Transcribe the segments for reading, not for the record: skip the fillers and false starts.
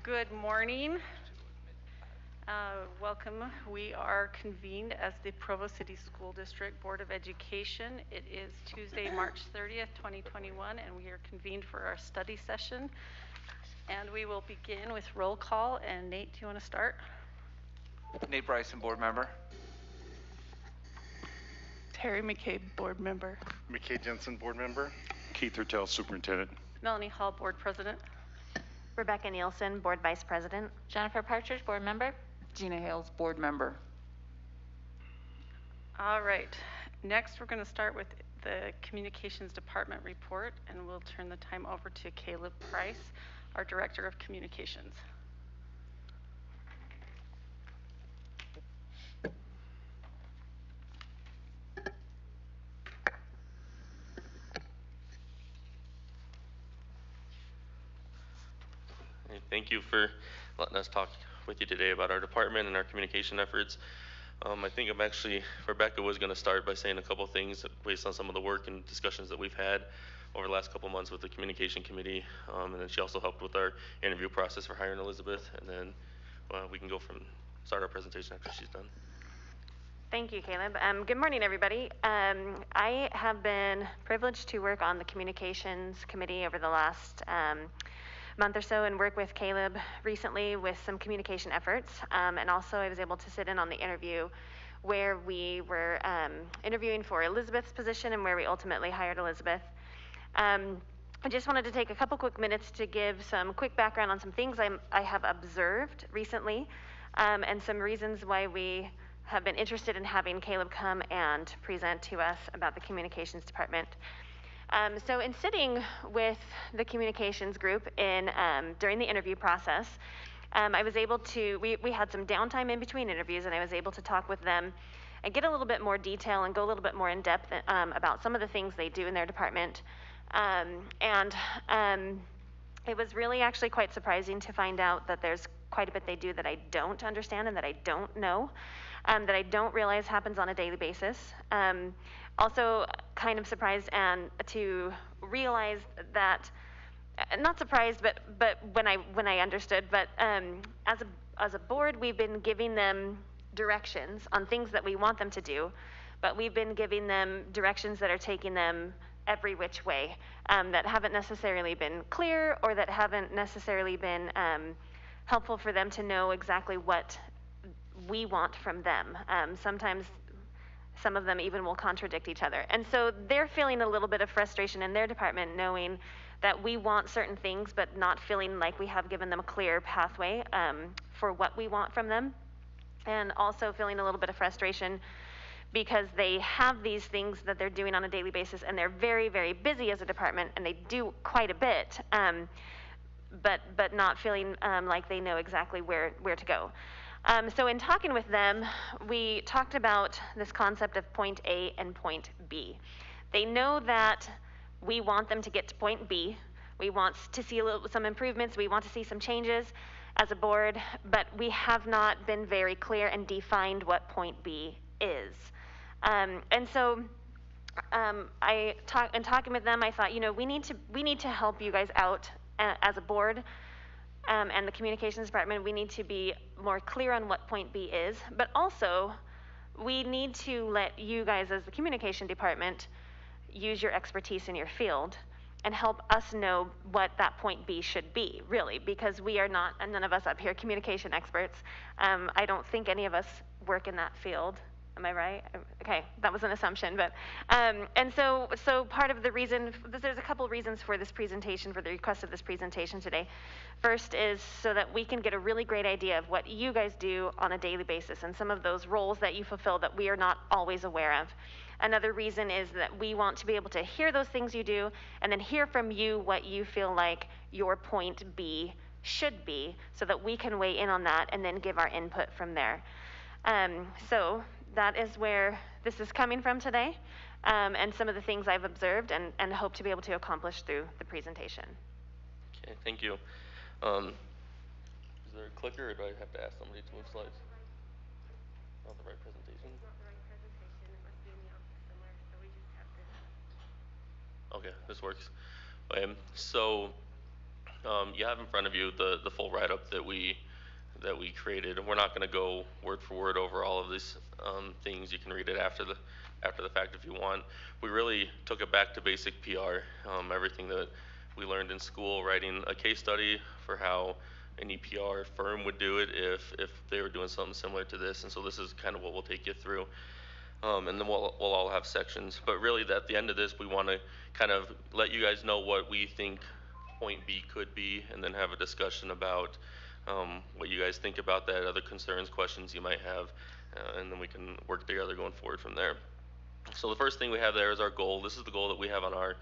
Good morning. Welcome. We are convened as the Provo City School District Board of Education. It is Tuesday, March 30th, 2021, and we are convened for our study session. And we will begin with roll call. And Nate, do you want to start? Nate Bryson, board member. Terry McCabe, board member. McKay Jensen, board member. Keith Hertel, superintendent. Melanie Hall, board president. Rebecca Nielsen, board vice president. Jennifer Partridge, board member. Gina Hales, board member. All right. Next, we're going to start with the communications department report, and we'll turn the time over to Caleb Price, our director of communications. Thank you for letting us talk with you today about our department and our communication efforts. I think Rebecca was going to start by saying a couple things based on some of the work and discussions that we've had over the last couple months with the communication committee. And then she also helped with our interview process for hiring Elizabeth. And then we can start our presentation after she's done. Thank you, Caleb. Good morning, everybody. I have been privileged to work on the communications committee over the last month or so and work with Caleb recently with some communication efforts. And also I was able to sit in on the interview where we were interviewing for Elizabeth's position and where we ultimately hired Elizabeth. I just wanted to take a couple quick minutes to give some quick background on some things I have observed recently and some reasons why we have been interested in having Caleb come and present to us about the communications department. So in sitting with the communications group during the interview process, I was able to, we had some downtime in between interviews, and I was able to talk with them and get a little bit more detail and go a little bit more in depth about some of the things they do in their department. It was really actually quite surprising to find out that there's quite a bit they do that I don't understand and that I don't know, that I don't realize happens on a daily basis. Also kind of surprised and to realize that, not surprised, but when I understood, but as a board, we've been giving them directions on things that we want them to do, but we've been giving them directions that are taking them every which way, that haven't necessarily been clear or that haven't necessarily been helpful for them to know exactly what we want from them. Sometimes some of them even will contradict each other. And so they're feeling a little bit of frustration in their department knowing that we want certain things, but not feeling like we have given them a clear pathway for what we want from them. And also feeling a little bit of frustration because they have these things that they're doing on a daily basis and they're very, very busy as a department and they do quite a bit, but not feeling like they know exactly where to go. So in talking with them, we talked about this concept of point A and point B. They know that we want them to get to point B. We want to see some improvements. We want to see some changes as a board, but we have not been very clear and defined what point B is. And so in talking with them, I thought, we need to help you guys out as a board. And the communications department, we need to be more clear on what point B is, but also we need to let you guys as the communication department use your expertise in your field and help us know what that point B should be, really, because we are not, and none of us up here, communication experts. I don't think any of us work in that field. Am I right? Okay, that was an assumption, but, and so part of the reason, there's a couple reasons for this presentation, for the request of this presentation today. First is so that we can get a really great idea of what you guys do on a daily basis and some of those roles that you fulfill that we are not always aware of. Another reason is that we want to be able to hear those things you do and then hear from you what you feel like your point B should be so that we can weigh in on that and then give our input from there. So that is where this is coming from today, and some of the things I've observed and hope to be able to accomplish through the presentation. Okay, thank you. Is there a clicker, or do I have to ask somebody to move slides? Not the right presentation? It's not the right presentation. It must be in the office somewhere, so we just have to... Okay, this works. So You have in front of you the full write-up that we created, and we're not going to go word for word over all of these things. You can read it after the fact if you want. We really took it back to basic PR, everything that we learned in school, writing a case study for how an EPR firm would do it if they were doing something similar to this. And so this is kind of what we'll take you through. And then we'll all have sections. But really, at the end of this, we want to kind of let you guys know what we think point B could be, and then have a discussion about what you guys think about that, other concerns, questions you might have, and then we can work together going forward from there. So the first thing we have there is our goal. This is the goal that we have on our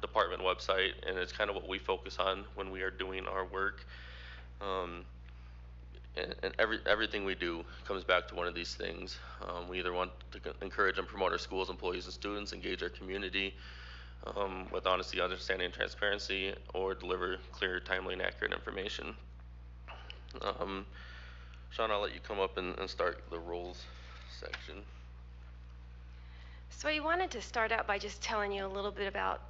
department website, and it's kind of what we focus on when we are doing our work. And everything we do comes back to one of these things. We either want to encourage and promote our schools, employees, and students, engage our community with honesty, understanding, and transparency, or deliver clear, timely, and accurate information. Sean, I'll let you come up and start the roles section. So we wanted to start out by just telling you a little bit about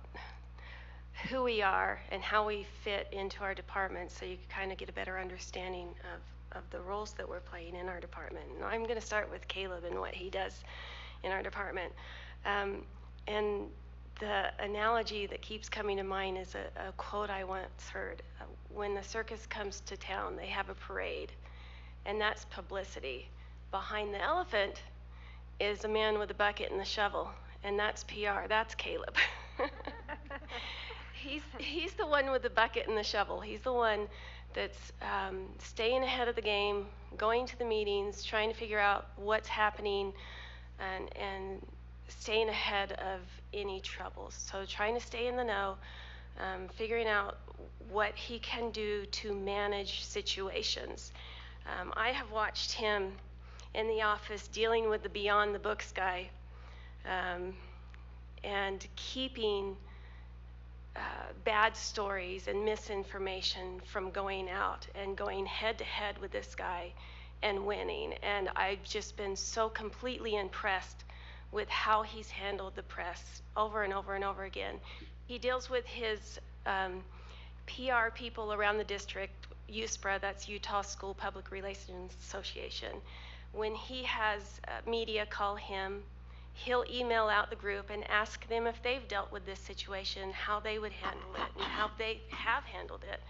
who we are and how we fit into our department, so you can kind of get a better understanding of the roles that we're playing in our department. And I'm going to start with Caleb and what he does in our department. And the analogy that keeps coming to mind is a quote I once heard. When the circus comes to town, they have a parade, and that's publicity. Behind the elephant is a man with a bucket and a shovel, and that's PR. That's Caleb. He's the one with the bucket and the shovel. He's the one that's staying ahead of the game, going to the meetings, trying to figure out what's happening, and staying ahead of any troubles. So trying to stay in the know, figuring out what he can do to manage situations. I have watched him in the office dealing with the beyond the books guy, and keeping bad stories and misinformation from going out and going head to head with this guy and winning. And I've just been so completely impressed with how he's handled the press over and over and over again. He deals with his PR people around the district, USPRA, that's Utah School Public Relations Association. When he has media call him, he'll email out the group and ask them if they've dealt with this situation, how they would handle it, and how they have handled it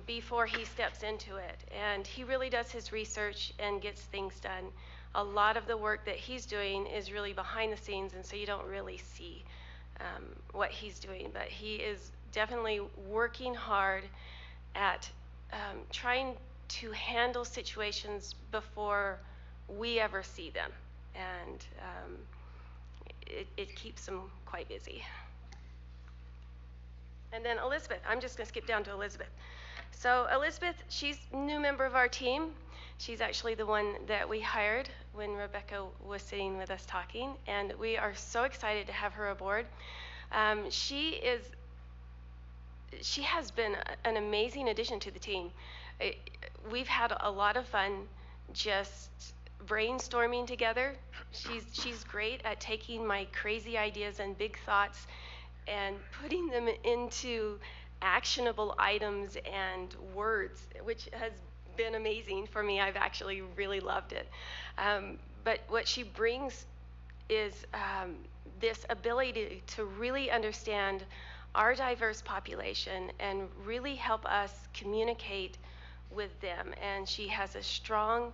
before he steps into it. And he really does his research and gets things done. A lot of the work that he's doing is really behind the scenes, and so you don't really see what he's doing. But he is definitely working hard at trying to handle situations before we ever see them. And it keeps them quite busy. And then Elizabeth, I'm just going to skip down to Elizabeth. So Elizabeth, she's a new member of our team. She's actually the one that we hired when Rebecca was sitting with us talking, and we are so excited to have her aboard. She has been an amazing addition to the team. We've had a lot of fun just brainstorming together. She's great at taking my crazy ideas and big thoughts and putting them into actionable items and words, which has been amazing for me. I've actually really loved it. But what she brings is this ability to really understand our diverse population and really help us communicate with them. And she has a strong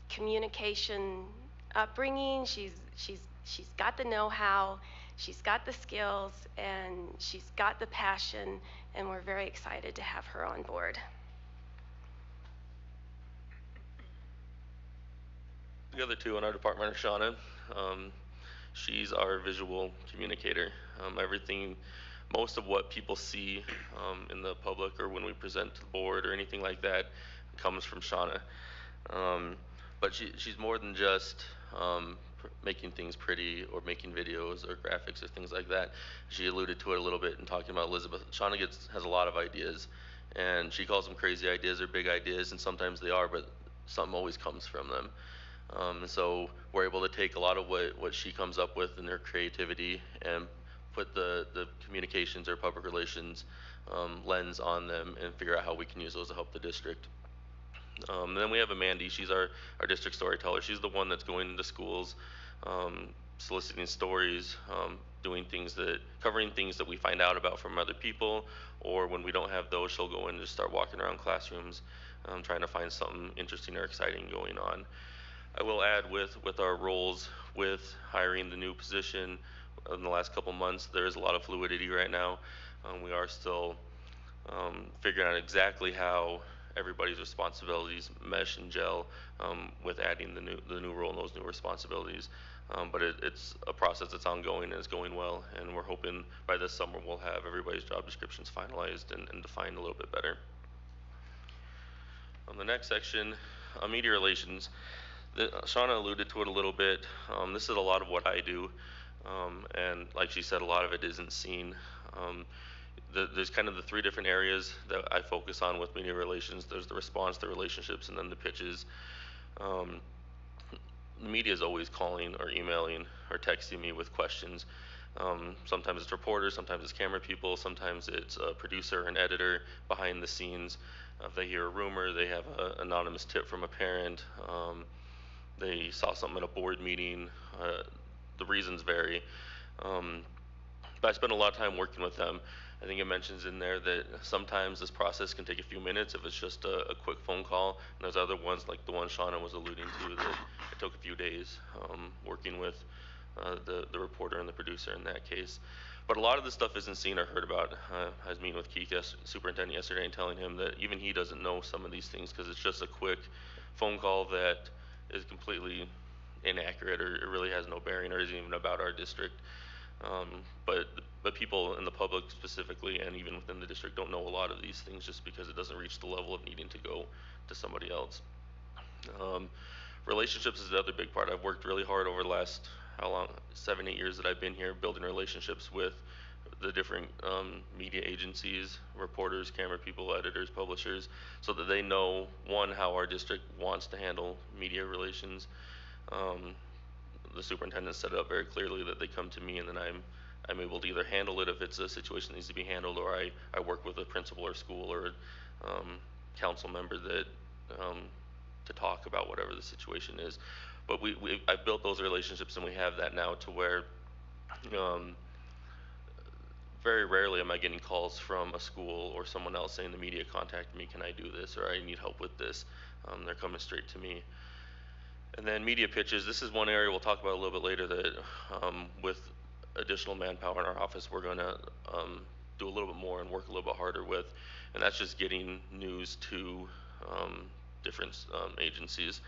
communication upbringing. She's got the know-how, she's got the skills, and she's got the passion, and we're very excited to have her on board. The other two in our department are Shauna. She's our visual communicator. Most of what people see in the public or when we present to the board or anything like that comes from Shauna. But she's more than just making things pretty or making videos or graphics or things like that. She alluded to it a little bit in talking about Elizabeth. Shauna has a lot of ideas, and she calls them crazy ideas or big ideas, and sometimes they are, but something always comes from them. And so we're able to take a lot of what she comes up with in her creativity and put the communications or public relations lens on them and figure out how we can use those to help the district. And then we have Amanda. She's our district storyteller. She's the one that's going into schools, soliciting stories, covering things that we find out about from other people, or when we don't have those, she'll go in and just start walking around classrooms, trying to find something interesting or exciting going on. I will add with our roles, with hiring the new position in the last couple months, there is a lot of fluidity right now. We are still figuring out exactly how everybody's responsibilities mesh and gel with adding the new role and those new responsibilities. But it's a process that's ongoing and it's going well, and we're hoping by this summer we'll have everybody's job descriptions finalized and defined a little bit better. On the next section, media relations, Shauna alluded to it a little bit. This is a lot of what I do, and like she said, a lot of it isn't seen. There's kind of the three different areas that I focus on with media relations. There's the response, the relationships, and then the pitches. The media is always calling or emailing or texting me with questions. Sometimes it's reporters, sometimes it's camera people, sometimes it's a producer, an editor behind the scenes. If they hear a rumor, they have an anonymous tip from a parent, they saw something at a board meeting, the reasons vary. But I spend a lot of time working with them. I think it mentions in there that sometimes this process can take a few minutes if it's just a quick phone call. And there's other ones like the one Shauna was alluding to that it took a few days working with the reporter and the producer in that case. But a lot of this stuff isn't seen or heard about. I was meeting with Keith, superintendent, yesterday and telling him that even he doesn't know some of these things because it's just a quick phone call that is completely inaccurate or it really has no bearing or isn't even about our district. But people in the public specifically and even within the district don't know a lot of these things just because it doesn't reach the level of needing to go to somebody else. Relationships is the other big part. I've worked really hard over the last, 7, 8 years that I've been here, building relationships with the different media agencies, reporters, camera people, editors, publishers, so that they know, one, how our district wants to handle media relations. The superintendent set it up very clearly that they come to me and then I'm able to either handle it if it's a situation that needs to be handled, or I work with a principal or school or council member that to talk about whatever the situation is. But I've built those relationships and we have that now to where very rarely am I getting calls from a school or someone else saying the media contacted me, can I do this, or I need help with this. They're coming straight to me. And then media pitches, this is one area we'll talk about a little bit later that with additional manpower in our office we're going to do a little bit more and work a little bit harder with, and that's just getting news to different agencies.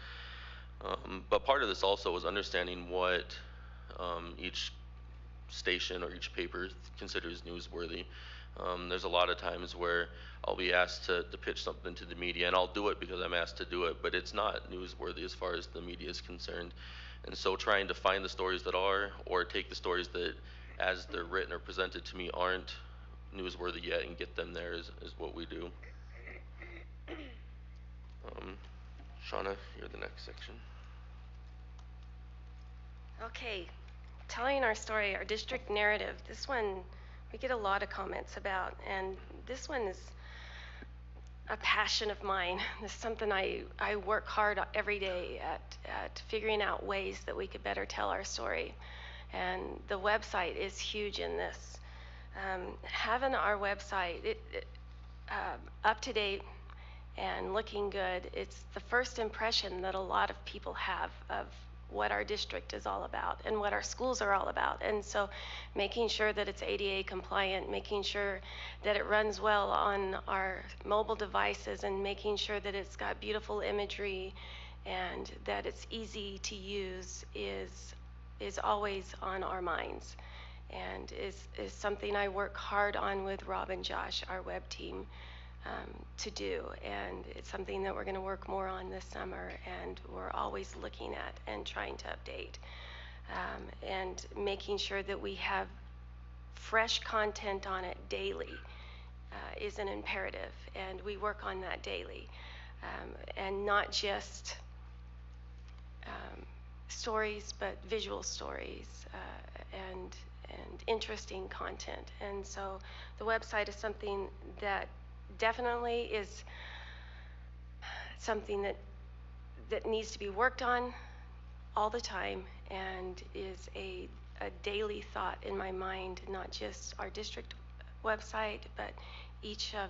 But part of this also is understanding what each station or each paper considers newsworthy. There's a lot of times where I'll be asked to pitch something to the media, and I'll do it because I'm asked to do it, but it's not newsworthy as far as the media is concerned. And so trying to find the stories that are, or take the stories that as they're written or presented to me aren't newsworthy yet and get them there is what we do. Shauna, you're the next section. Okay, telling our story, our district narrative. This one we get a lot of comments about, and this one is a passion of mine. This is something I work hard every day at figuring out ways that we could better tell our story. And the website is huge in this. Having our website up to date and looking good, it's the first impression that a lot of people have of what our district is all about and what our schools are all about. And so making sure that it's ADA compliant, making sure that it runs well on our mobile devices, and making sure that it's got beautiful imagery and that it's easy to use is always on our minds, and is something I work hard on with Rob and Josh, our web team, to do. And it's something that we're going to work more on this summer, and we're always looking at and trying to update, and making sure that we have fresh content on it daily is an imperative, and we work on that daily, and not just stories, but visual stories, and interesting content. And so the website is something that definitely is something that needs to be worked on all the time and is a daily thought in my mind, not just our district website, but each of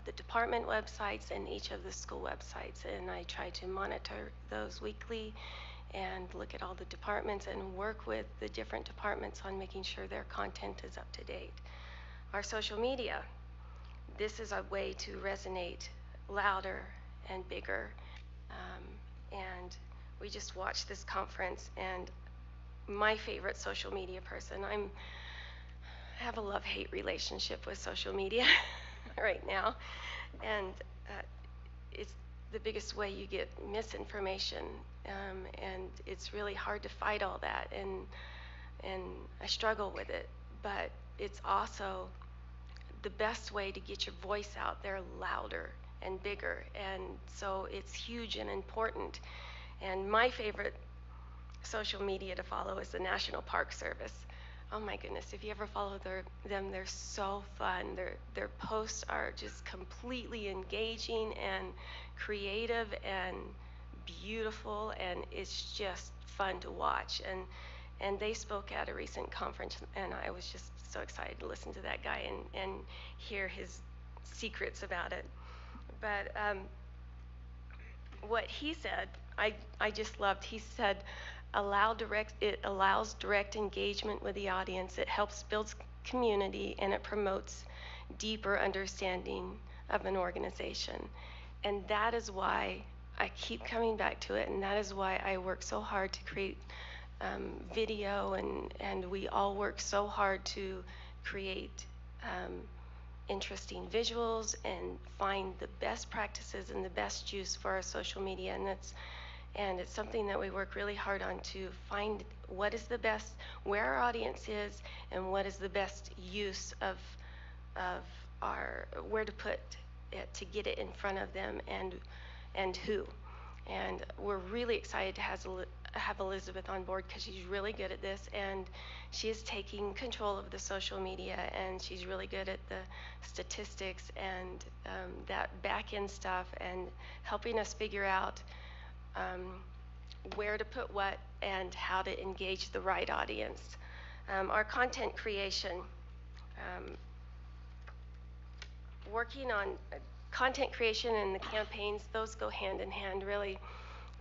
the department websites and each of the school websites. And I try to monitor those weekly and look at all the departments and work with the different departments on making sure their content is up to date. Our social media, this is a way to resonate louder and bigger. And we just watched this conference, and my favorite social media person, I have a love-hate relationship with social media right now, and it's the biggest way you get misinformation, and it's really hard to fight all that, and I struggle with it, but it's also the best way to get your voice out there louder and bigger, and so it's huge and important. And my favorite social media to follow is the National Park Service. Oh my goodness, if you ever follow them, they're so fun. Their posts are just completely engaging and creative and beautiful, and it's just fun to watch. And they spoke at a recent conference, and I was just so excited to listen to that guy and hear his secrets about it. But what he said, I just loved. He said, it allows direct engagement with the audience. It helps build community, and it promotes deeper understanding of an organization. And that is why I keep coming back to it, and that is why I work so hard to create video, and we all work so hard to create interesting visuals and find the best practices and the best use for our social media. And it's something that we work really hard on to find what is the best, where our audience is, and what is the best use of our, where to put it to get it in front of them, and who. And we're really excited to have Elizabeth on board, because she's really good at this, and she is taking control of the social media, and she's really good at the statistics and that back-end stuff, and helping us figure out where to put what and how to engage the right audience. Our content creation, working on content creation and the campaigns, those go hand in hand, really.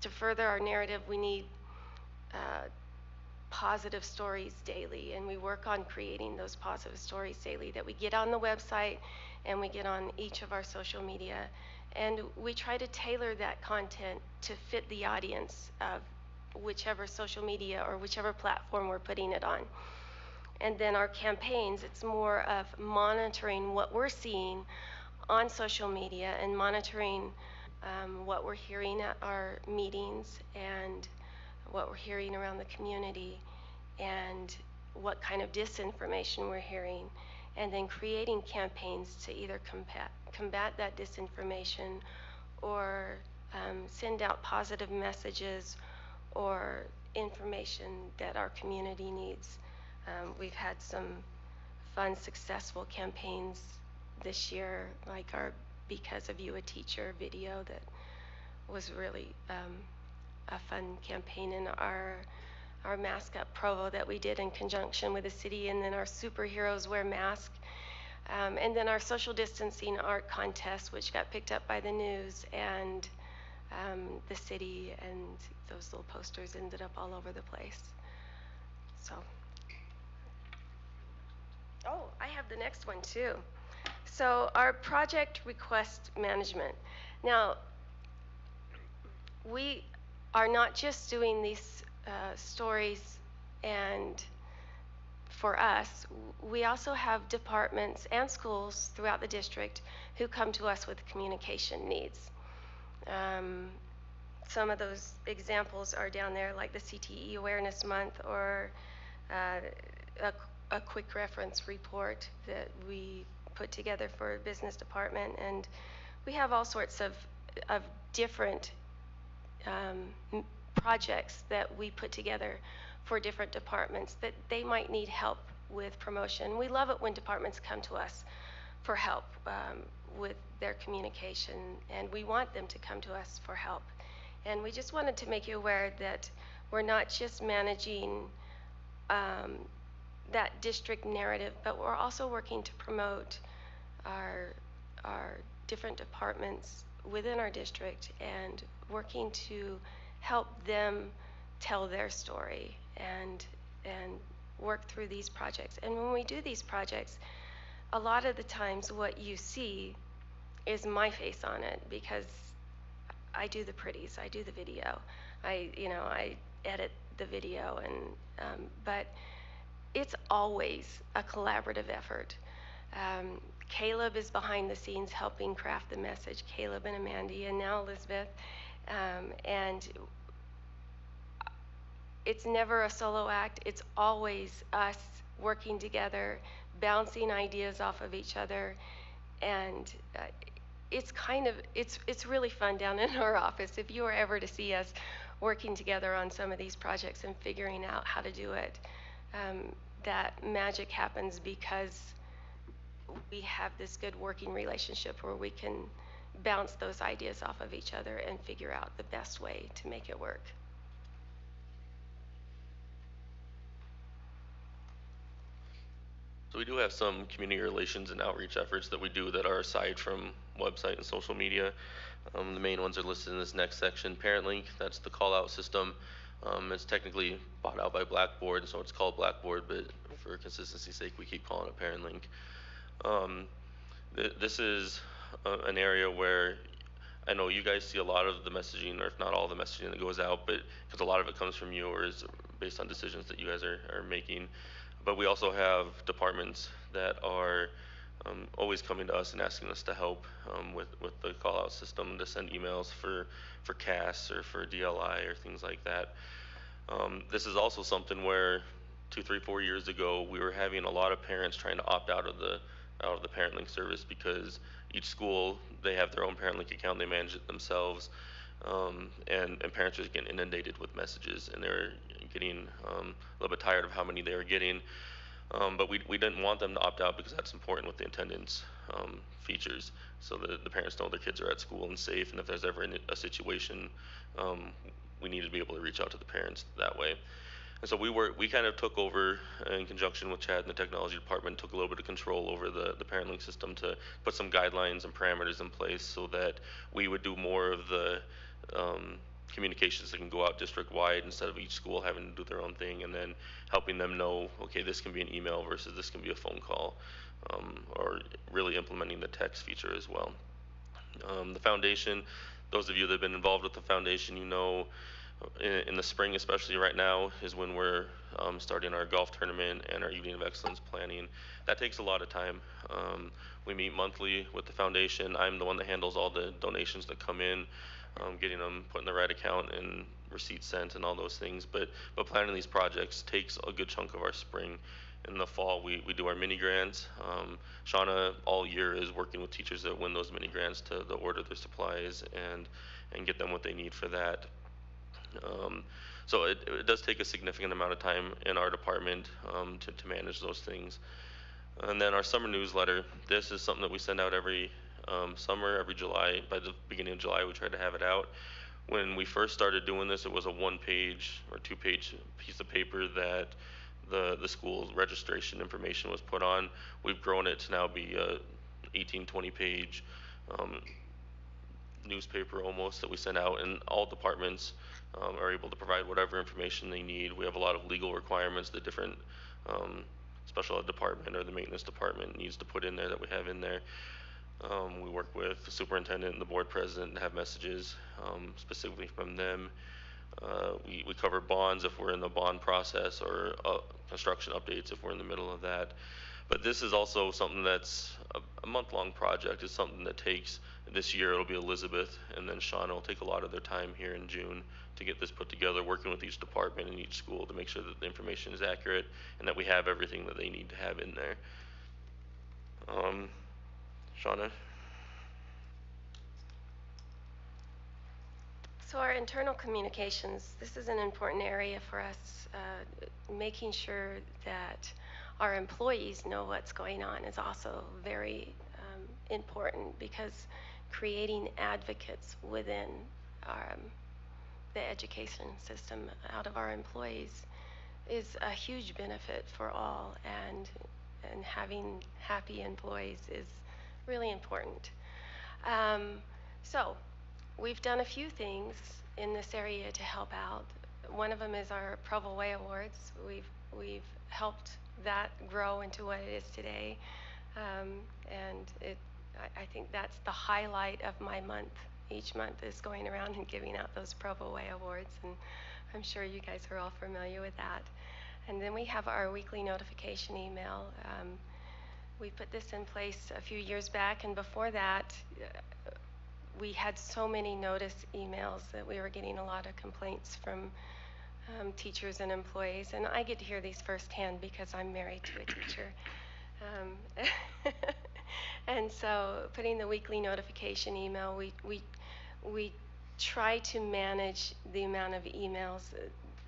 To further our narrative, we need positive stories daily, and we work on creating those positive stories daily that we get on the website and we get on each of our social media. And we try to tailor that content to fit the audience of whichever social media or whichever platform we're putting it on. And then our campaigns, it's more of monitoring what we're seeing on social media and monitoring what we're hearing at our meetings and what we're hearing around the community and what kind of disinformation we're hearing, and then creating campaigns to either combat that disinformation or send out positive messages or information that our community needs. We've had some fun, successful campaigns this year, like our Because of You a Teacher video that was really a fun campaign, and our Mask Up Provo that we did in conjunction with the city, and then our Superheroes Wear Masks, and then our social distancing art contest, which got picked up by the news, and the city, and those little posters ended up all over the place. So, oh, I have the next one too. So our project request management. Now, we are not just doing these stories and for us, we also have departments and schools throughout the district who come to us with communication needs. Some of those examples are down there, like the CTE Awareness Month, or a quick reference report that we put together for a business department. And we have all sorts of different projects that we put together for different departments that they might need help with promotion. We love it when departments come to us for help with their communication, and we want them to come to us for help. And we just wanted to make you aware that we're not just managing that district narrative, but we're also working to promote our different departments within our district and working to help them tell their story and work through these projects. And when we do these projects, a lot of the times what you see is my face on it, because I do the pretties, I do the video, I edit the video, and but it's always a collaborative effort. Caleb is behind the scenes helping craft the message, Caleb and Amanda, and now Elizabeth, and it's never a solo act. It's always us working together, bouncing ideas off of each other, and it's really fun down in our office. If you were ever to see us working together on some of these projects and figuring out how to do it, that magic happens because we have this good working relationship where we can bounce those ideas off of each other and figure out the best way to make it work. So we do have some community relations and outreach efforts that we do that are aside from website and social media. The main ones are listed in this next section. ParentLink, that's the call out system. It's technically bought out by Blackboard, so it's called Blackboard, but for consistency's sake, we keep calling it ParentLink. This is an area where I know you guys see a lot of the messaging, or if not all the messaging that goes out, but because a lot of it comes from you or is based on decisions that you guys are making. But we also have departments that are always coming to us and asking us to help with the call out system, to send emails for CAS or for DLI or things like that. This is also something where 2, 3, 4 years ago, we were having a lot of parents trying to opt out of the ParentLink service because each school, they have their own ParentLink account, they manage it themselves, and parents are getting inundated with messages, and they're getting a little bit tired of how many they were getting. But we didn't want them to opt out because that's important with the attendance features, so that the parents know their kids are at school and safe, and if there's ever a situation, we need to be able to reach out to the parents that way. And so we kind of took over in conjunction with Chad and the technology department, took a little bit of control over the ParentLink system to put some guidelines and parameters in place so that we would do more of the communications that can go out district-wide instead of each school having to do their own thing, and then helping them know, okay, this can be an email versus this can be a phone call, or really implementing the text feature as well. The foundation, those of you that have been involved with the foundation, you know, in the spring, especially right now, is when we're starting our golf tournament and our evening of excellence planning. That takes a lot of time. We meet monthly with the foundation. I'm the one that handles all the donations that come in, getting them put in the right account and receipts sent and all those things. But planning these projects takes a good chunk of our spring. In the fall, we do our mini grants. Shauna all year is working with teachers that win those mini grants to order their supplies and get them what they need for that. So it does take a significant amount of time in our department to manage those things. And then our summer newsletter, this is something that we send out every summer, every July. By the beginning of July, we try to have it out. When we first started doing this, it was a 1-page or 2-page piece of paper that the school's registration information was put on. We've grown it to now be a 18, 20-page newspaper almost that we send out, and all departments are able to provide whatever information they need. We have a lot of legal requirements that different special ed department or the maintenance department needs to put in there that we have in there. We work with the superintendent and the board president to have messages specifically from them. We cover bonds if we're in the bond process, or construction updates if we're in the middle of that. But this is also something that's a month-long project. It's something that takes, this year it'll be Elizabeth and then Shauna will take a lot of their time here in June to get this put together, working with each department and each school to make sure that the information is accurate and that we have everything that they need to have in there. Shauna? So our internal communications, this is an important area for us. Making sure that our employees know what's going on is also very important, because creating advocates within the education system out of our employees is a huge benefit for all, and having happy employees is really important. So we've done a few things in this area to help out. One of them is our Provo Way Awards. We've helped that grow into what it is today, and I think that's the highlight of my month. Each month is going around and giving out those Provo Way Awards, and I'm sure you guys are all familiar with that. And then we have our weekly notification email. We put this in place a few years back, and before that, we had so many notice emails that we were getting a lot of complaints from teachers and employees, and I get to hear these firsthand because I'm married to a teacher. And so putting the weekly notification email, we try to manage the amount of emails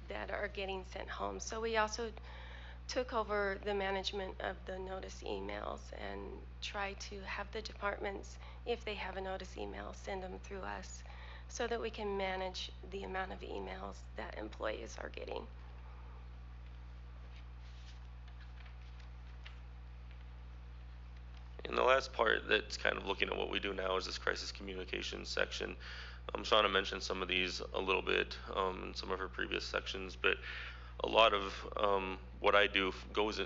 that are getting sent home. So we also took over the management of the notice emails and try to have the departments, if they have a notice email, send them through us so that we can manage the amount of emails that employees are getting. And the last part that's kind of looking at what we do now is this crisis communications section. Shauna mentioned some of these a little bit in some of her previous sections, but a lot of what I do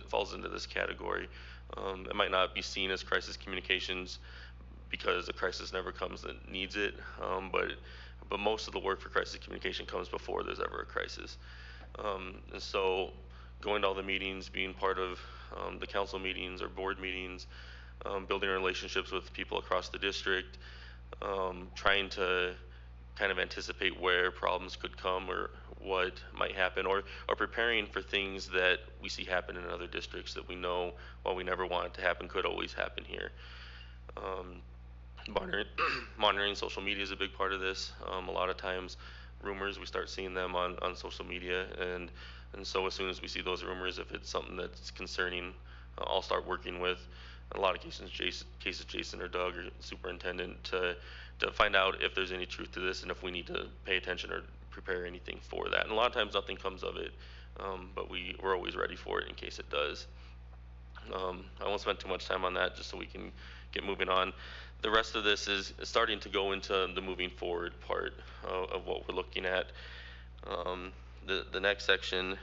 falls into this category. It might not be seen as crisis communications because a crisis never comes that needs it, but most of the work for crisis communication comes before there's ever a crisis. And so going to all the meetings, being part of the council meetings or board meetings, building relationships with people across the district, trying to kind of anticipate where problems could come or what might happen, or preparing for things that we see happen in other districts that we know, while we never want it to happen, could always happen here. Monitoring social media is a big part of this. A lot of times rumors, we start seeing them on social media, and so as soon as we see those rumors, if it's something that's concerning, I'll start working with, in a lot of cases, Jason or Doug or superintendent to find out if there's any truth to this and if we need to pay attention or prepare anything for that. And a lot of times nothing comes of it, but we're always ready for it in case it does. I won't spend too much time on that, just so we can get moving on. The rest of this is starting to go into the moving forward part of what we're looking at. The next section,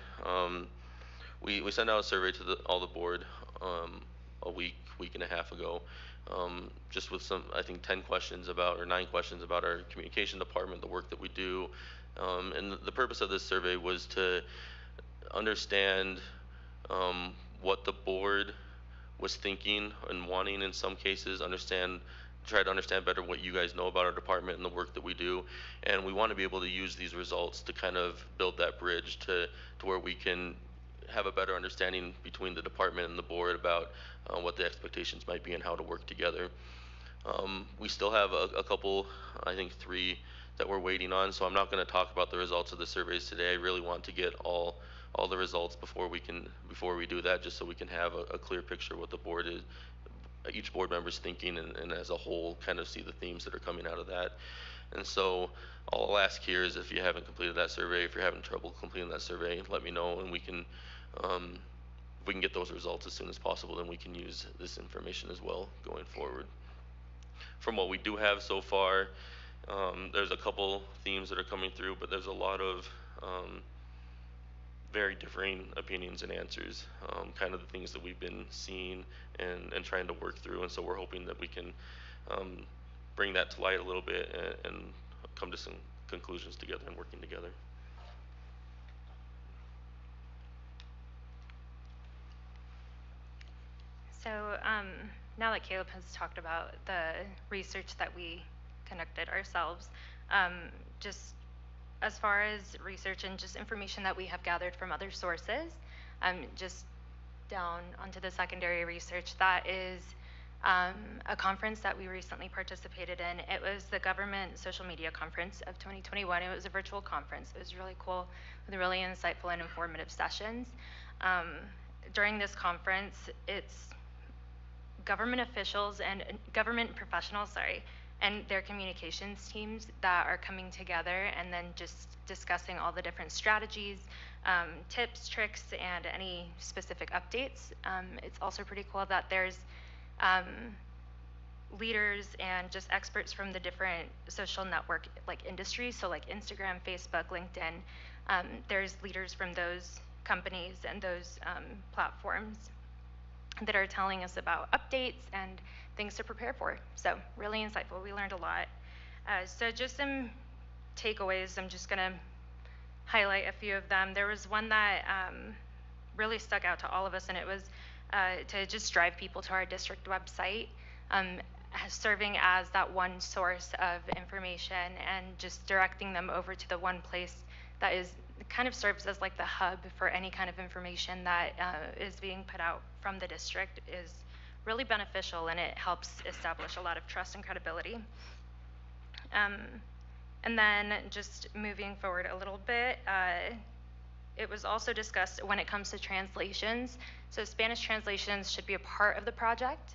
we sent out a survey to all the board a week and a half ago, just with some, I think 10 questions about, or 9 questions about our communication department, the work that we do. And the purpose of this survey was to understand what the board was thinking and wanting in some cases, try to understand better what you guys know about our department and the work that we do. And we want to be able to use these results to kind of build that bridge to where we can have a better understanding between the department and the board about what the expectations might be and how to work together. We still have a couple, I think 3 that we're waiting on, so I'm not going to talk about the results of the surveys today. I really want to get all the results before we do that, just so we can have a clear picture of what the board is, each board member's thinking, and as a whole kind of see the themes that are coming out of that. And so all I'll ask here is, if you haven't completed that survey, if you're having trouble completing that survey, let me know, and we can if we can get those results as soon as possible, then we can use this information as well going forward. From what we do have so far, there's a couple themes that are coming through, but there's a lot of very differing opinions and answers, kind of the things that we've been seeing and trying to work through. And so we're hoping that we can bring that to light a little bit and come to some conclusions together and working together. So now that Caleb has talked about the research that we conducted ourselves, just as far as research and just information that we have gathered from other sources, just down onto the secondary research, that is a conference that we recently participated in. It was the Government Social Media Conference of 2021. It was a virtual conference. It was really cool with really insightful and informative sessions. During this conference, it's government officials and government professionals, and their communications teams that are coming together and then just discussing all the different strategies, tips, tricks, and any specific updates. It's also pretty cool that there's leaders and just experts from the different social network industries, so like Instagram, Facebook, LinkedIn. There's leaders from those companies and those platforms that are telling us about updates and things to prepare for. So really insightful. We learned a lot. So just some takeaways. I'm just going to highlight a few of them. There was one that really stuck out to all of us, and it was to just drive people to our district website, serving as that one source of information and just directing them over to the one place that is kind of serves as like the hub for any kind of information that is being put out from the district is really beneficial, and it helps establish a lot of trust and credibility. And then just moving forward a little bit, it was also discussed when it comes to translations. So Spanish translations should be a part of the project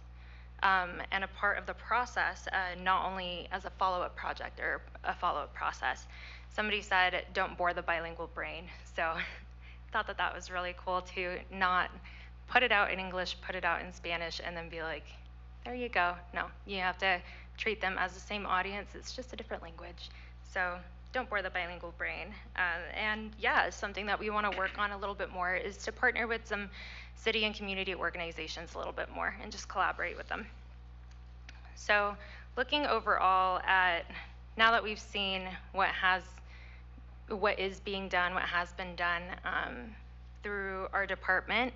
and a part of the process, not only as a follow-up project or a follow-up process. Somebody said, don't bore the bilingual brain. So I thought that that was really cool to not put it out in English, put it out in Spanish, and then be like, there you go. No, you have to treat them as the same audience. It's just a different language. So don't bore the bilingual brain. And yeah, something that we want to work on a little bit more is to partner with some city and community organizations a little bit more and just collaborate with them. So looking overall at, now that we've seen what is being done, what has been done through our department,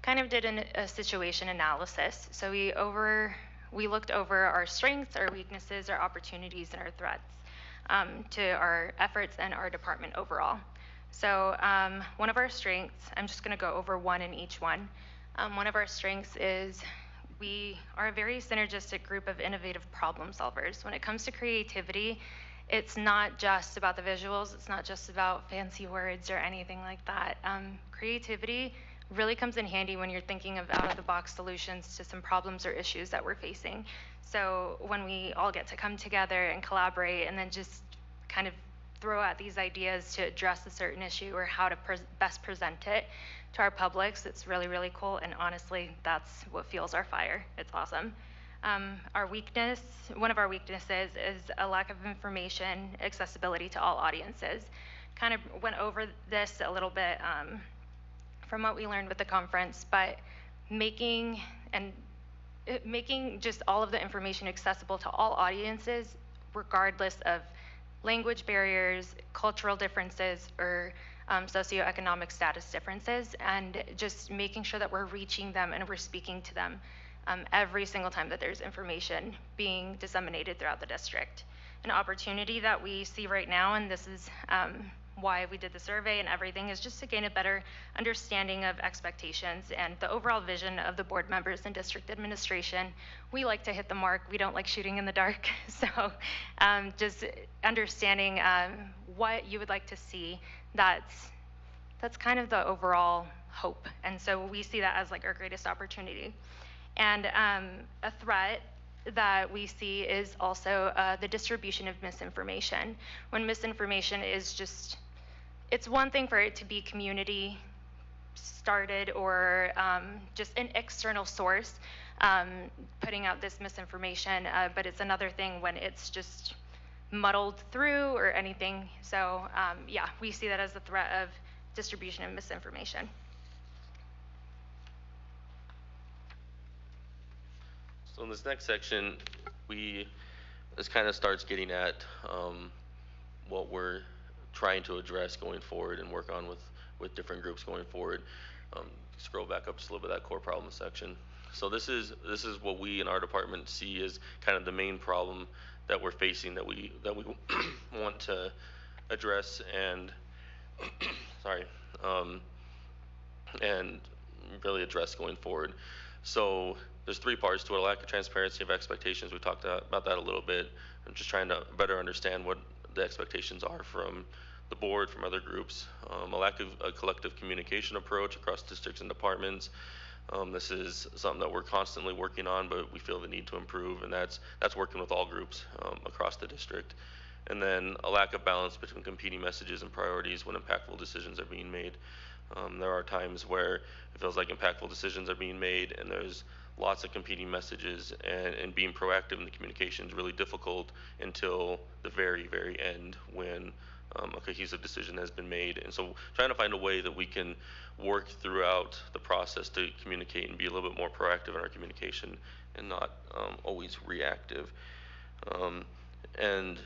kind of did a situation analysis. So we looked over our strengths, our weaknesses, our opportunities, and our threats to our efforts and our department overall. So one of our strengths, I'm just going to go over one in each one. One of our strengths is we are a very synergistic group of innovative problem solvers. When it comes to creativity, it's not just about the visuals, it's not just about fancy words or anything like that. Creativity really comes in handy when you're thinking of out-of-the-box solutions to some problems or issues that we're facing. So when we all get to come together and collaborate and then just kind of throw out these ideas to address a certain issue or how to best present it to our publics, it's really, really cool. And honestly, that's what fuels our fire. It's awesome. Our weakness, one of our weaknesses is a lack of information accessibility to all audiences. Kind of went over this a little bit from what we learned with the conference, but making just all of the information accessible to all audiences, regardless of language barriers, cultural differences, or socioeconomic status differences, and just making sure that we're reaching them and we're speaking to them every single time that there's information being disseminated throughout the district. An opportunity that we see right now, and this is why we did the survey and everything, is just to gain a better understanding of expectations and the overall vision of the board members and district administration. We like to hit the mark. We don't like shooting in the dark. So just understanding what you would like to see, that's kind of the overall hope. And so we see that as like our greatest opportunity. And a threat that we see is also the distribution of misinformation. When misinformation is just, it's one thing for it to be community started or just an external source putting out this misinformation, but it's another thing when it's just muddled through or anything. So yeah, we see that as the threat of distribution of misinformation. So in this next section, this kind of starts getting at what we're trying to address going forward and work on with different groups going forward. Scroll back up just a little bit, that core problem section. So this is what we in our department see as kind of the main problem that we're facing, that we want to address and and really address going forward. So there's three parts to it: a lack of transparency of expectations. We talked about that a little bit. I'm just trying to better understand what the expectations are from the board, from other groups. A lack of a collective communication approach across districts and departments. This is something that we're constantly working on, but we feel the need to improve, and that's working with all groups across the district. And then a lack of balance between competing messages and priorities when impactful decisions are being made. There are times where it feels like impactful decisions are being made and there's lots of competing messages, and being proactive in the communication is really difficult until the very, very end when a cohesive decision has been made. And so trying to find a way that we can work throughout the process to communicate and be a little bit more proactive in our communication and not always reactive. And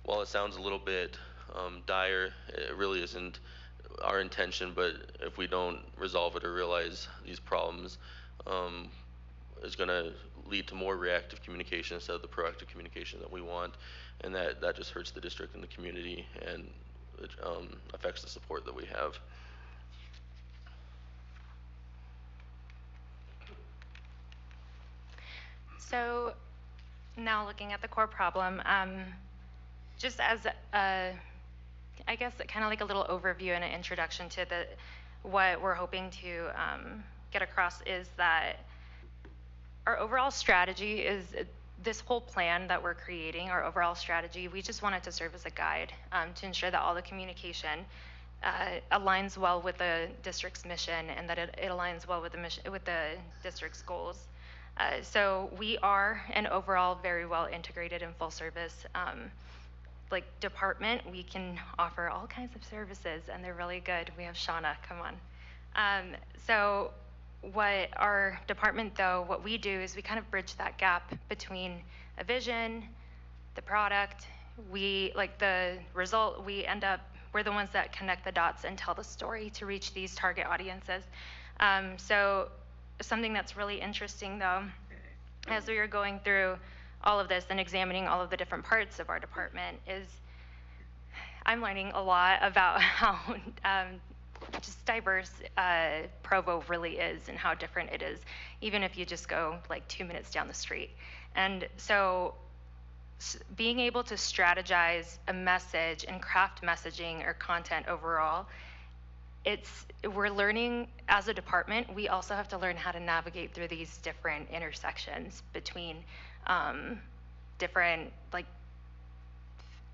while it sounds a little bit dire, it really isn't our intention, but if we don't resolve it or realize these problems, is going to lead to more reactive communication instead of the proactive communication that we want, and that just hurts the district and the community, and it affects the support that we have. So now looking at the core problem, just as a, I guess kind of like a little overview and an introduction to what we're hoping to get across is that our overall strategy is this whole plan that we're creating, our overall strategy, we just want it to serve as a guide to ensure that all the communication aligns well with the district's mission, and that it aligns well with the mission, with the district's goals. So we are an overall very well integrated and full service like department. We can offer all kinds of services and they're really good. We have Shauna, come on. So what our department though, what we do is we kind of bridge that gap between a vision, the product, we like the result, we're the ones that connect the dots and tell the story to reach these target audiences. So something that's really interesting though, as we were going through all of this and examining all of the different parts of our department, is I'm learning a lot about how just diverse Provo really is and how different it is, even if you just go like 2 minutes down the street. And so being able to strategize a message and craft messaging or content overall, we're learning as a department. We also have to learn how to navigate through these different intersections between different like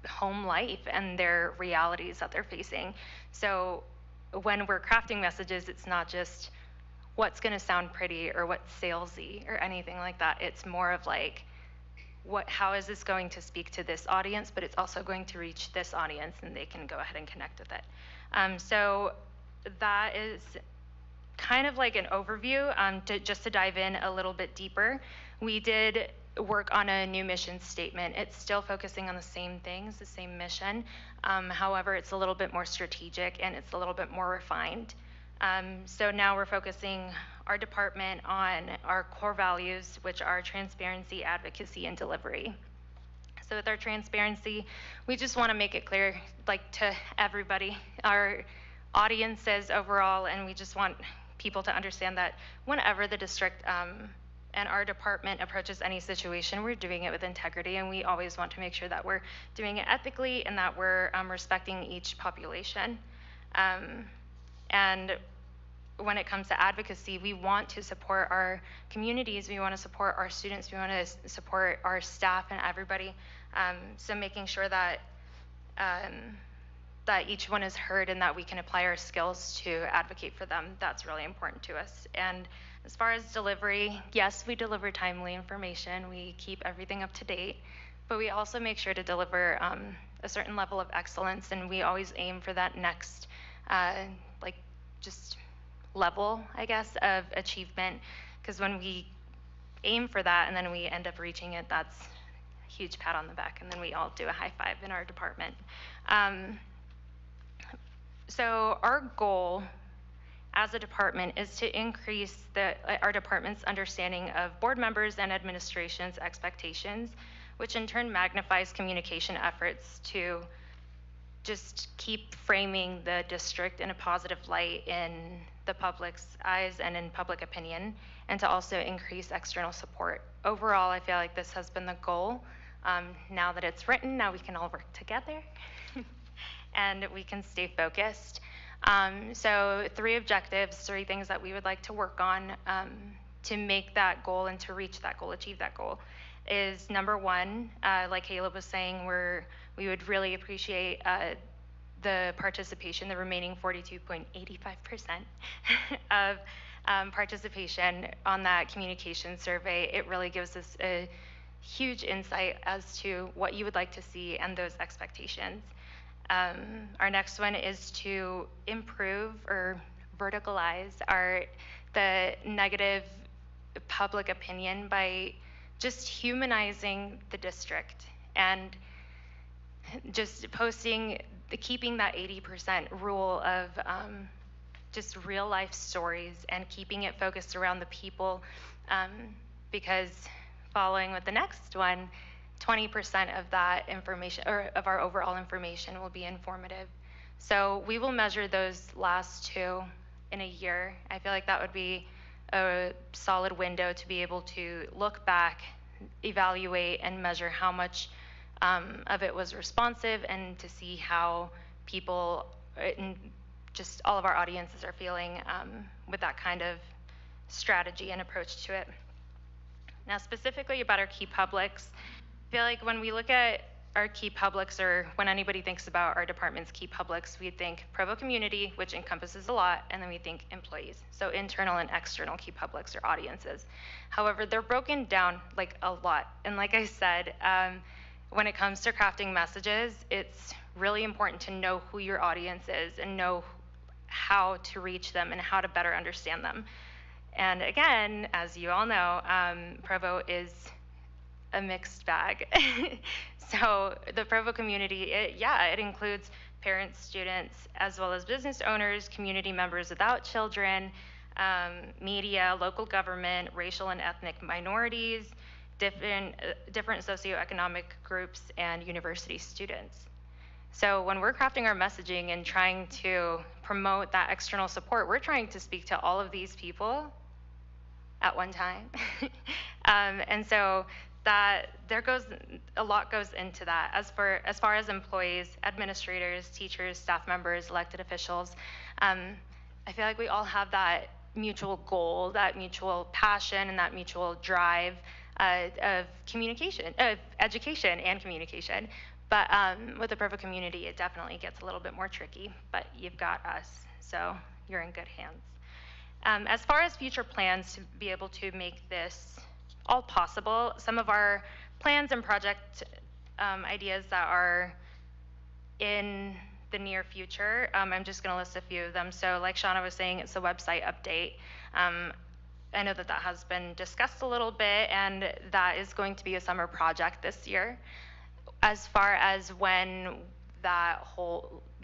home life and their realities that they're facing. So when we're crafting messages, it's not just what's going to sound pretty or what's salesy or anything like that. It's more of like, how is this going to speak to this audience, but it's also going to reach this audience and they can go ahead and connect with it. So that is kind of like an overview. Just to dive in a little bit deeper, we did work on a new mission statement. It's still focusing on the same things, the same mission. However, it's a little bit more strategic and it's a little bit more refined. So now we're focusing our department on our core values, which are transparency, advocacy, and delivery. So with our transparency, we just want to make it clear, like to everybody, our audiences overall, and we just want people to understand that whenever the district and our department approaches any situation, we're doing it with integrity, and we always want to make sure that we're doing it ethically and that we're respecting each population. And when it comes to advocacy, we want to support our communities, we want to support our students, we want to support our staff and everybody. So making sure that that each one is heard and that we can apply our skills to advocate for them, that's really important to us. And as far as delivery, yes, we deliver timely information, we keep everything up to date, but we also make sure to deliver a certain level of excellence, and we always aim for that next like just level, I guess, of achievement, because when we aim for that and then we end up reaching it, that's a huge pat on the back, and then we all do a high five in our department. So our goal as a department is to increase our department's understanding of board members and administration's expectations, which in turn magnifies communication efforts to just keep framing the district in a positive light in the public's eyes and in public opinion, and to also increase external support. Overall, I feel like this has been the goal. Now that it's written, now we can all work together and we can stay focused. So 3 objectives, 3 things that we would like to work on to make that goal and to reach that goal, achieve that goal, is number 1, like Caleb was saying, we would really appreciate the participation, the remaining 42.85% of participation on that communication survey. It really gives us a huge insight as to what you would like to see and those expectations. Our next one is to improve or verticalize the negative public opinion by just humanizing the district and just keeping that 80% rule of just real life stories and keeping it focused around the people, because following with the next one, 20% of that information, or of our overall information, will be informative. So we will measure those last 2 in a year. I feel like that would be a solid window to be able to look back, evaluate, and measure how much of it was responsive, and to see how people, and just all of our audiences, are feeling with that kind of strategy and approach to it. Now, specifically about our key publics, I feel like when we look at our key publics, or when anybody thinks about our department's key publics, we think Provo community, which encompasses a lot, and then we think employees. So internal and external key publics or audiences. However, they're broken down like a lot. And like I said, when it comes to crafting messages, it's really important to know who your audience is and know how to reach them and how to better understand them. And again, as you all know, Provo is a mixed bag. So the Provo community, it includes parents, students, as well as business owners, community members without children, media, local government, racial and ethnic minorities, different socioeconomic groups, and university students. So when we're crafting our messaging and trying to promote that external support, we're trying to speak to all of these people at one time. And so that a lot goes into that. As far as employees, administrators, teachers, staff members, elected officials, I feel like we all have that mutual goal, that mutual passion, and that mutual drive of communication, of education and communication. But with the Provo community, it definitely gets a little bit more tricky, but you've got us, so you're in good hands. As far as future plans to be able to make this all possible, some of our plans and project ideas that are in the near future, I'm just going to list a few of them. So like Shauna was saying, it's a website update. I know that has been discussed a little bit, and that is going to be a summer project this year. As far as when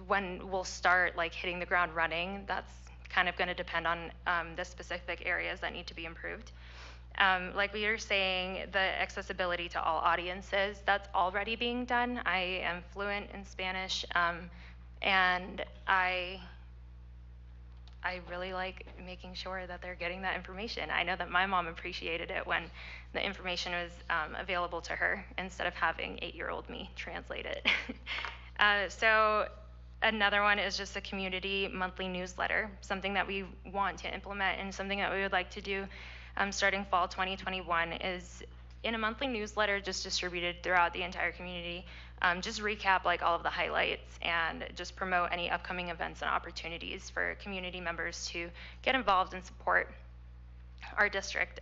we'll start like hitting the ground running, that's kind of going to depend on the specific areas that need to be improved. Like we were saying, the accessibility to all audiences, that's already being done. I am fluent in Spanish, and I really like making sure that they're getting that information. I know that my mom appreciated it when the information was available to her instead of having 8-year-old me translate it. So another one is just a community monthly newsletter, something that we want to implement and something that we would like to do starting fall 2021 is in a monthly newsletter just distributed throughout the entire community, just recap like all of the highlights and just promote any upcoming events and opportunities for community members to get involved and support our district.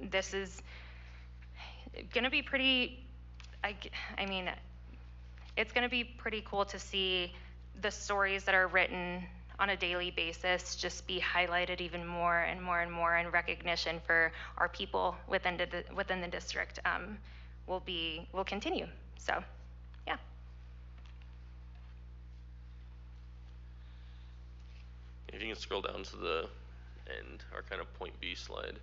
This is going to be pretty, I mean, it's going to be pretty cool to see the stories that are written on a daily basis just be highlighted even more and more and more, and recognition for our people within the district will continue. So, yeah. If you can scroll down to the end, our kind of point B slide.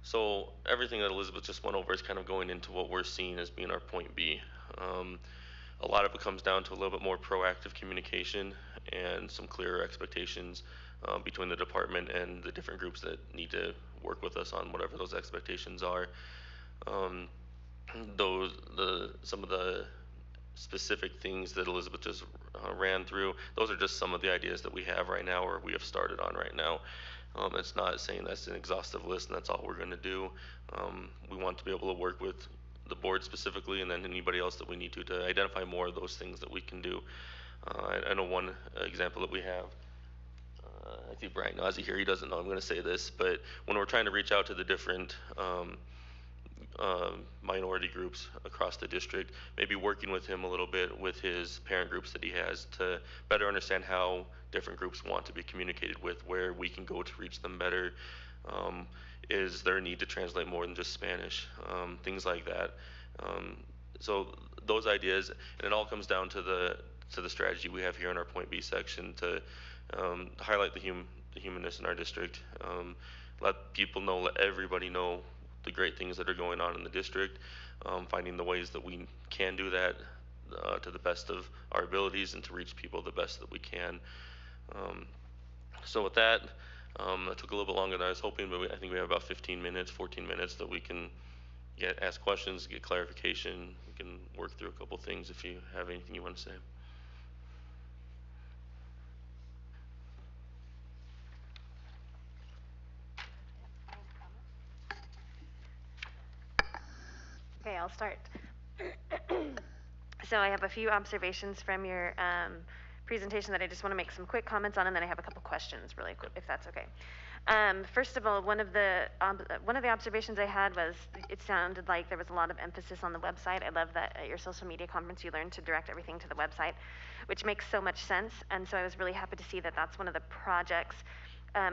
So everything that Elizabeth just went over is kind of going into what we're seeing as being our point B. a lot of it comes down to a little bit more proactive communication and some clearer expectations between the department and the different groups that need to work with us on whatever those expectations are. Um, some of the specific things that Elizabeth just ran through, those are just some of the ideas that we have right now or we have started on right now. It's not saying that's an exhaustive list and that's all we're going to do. We want to be able to work with the board specifically and then anybody else that we need to identify more of those things that we can do. I know one example that we have. I think Brian Nazi here, he doesn't know I'm going to say this, but when we're trying to reach out to the different minority groups across the district, maybe working with him a little bit with his parent groups that he has to better understand how different groups want to be communicated with, where we can go to reach them better. Is there a need to translate more than just Spanish? Things like that. So those ideas, and it all comes down to the strategy we have here in our Point B section to highlight the humanness in our district, let people know, let everybody know the great things that are going on in the district, finding the ways that we can do that to the best of our abilities and to reach people the best that we can. So with that, it took a little bit longer than I was hoping, but I think we have about 15 minutes, 14 minutes that we can ask questions, get clarification. We can work through a couple things if you have anything you want to say. Okay, I'll start. So I have a few observations from your presentation that I just want to make some quick comments on, and then I have a couple questions really quick, if that's okay. First of all, one of the observations I had was it sounded like there was a lot of emphasis on the website. I love that at your social media conference you learned to direct everything to the website, which makes so much sense. And so I was really happy to see that that's one of the projects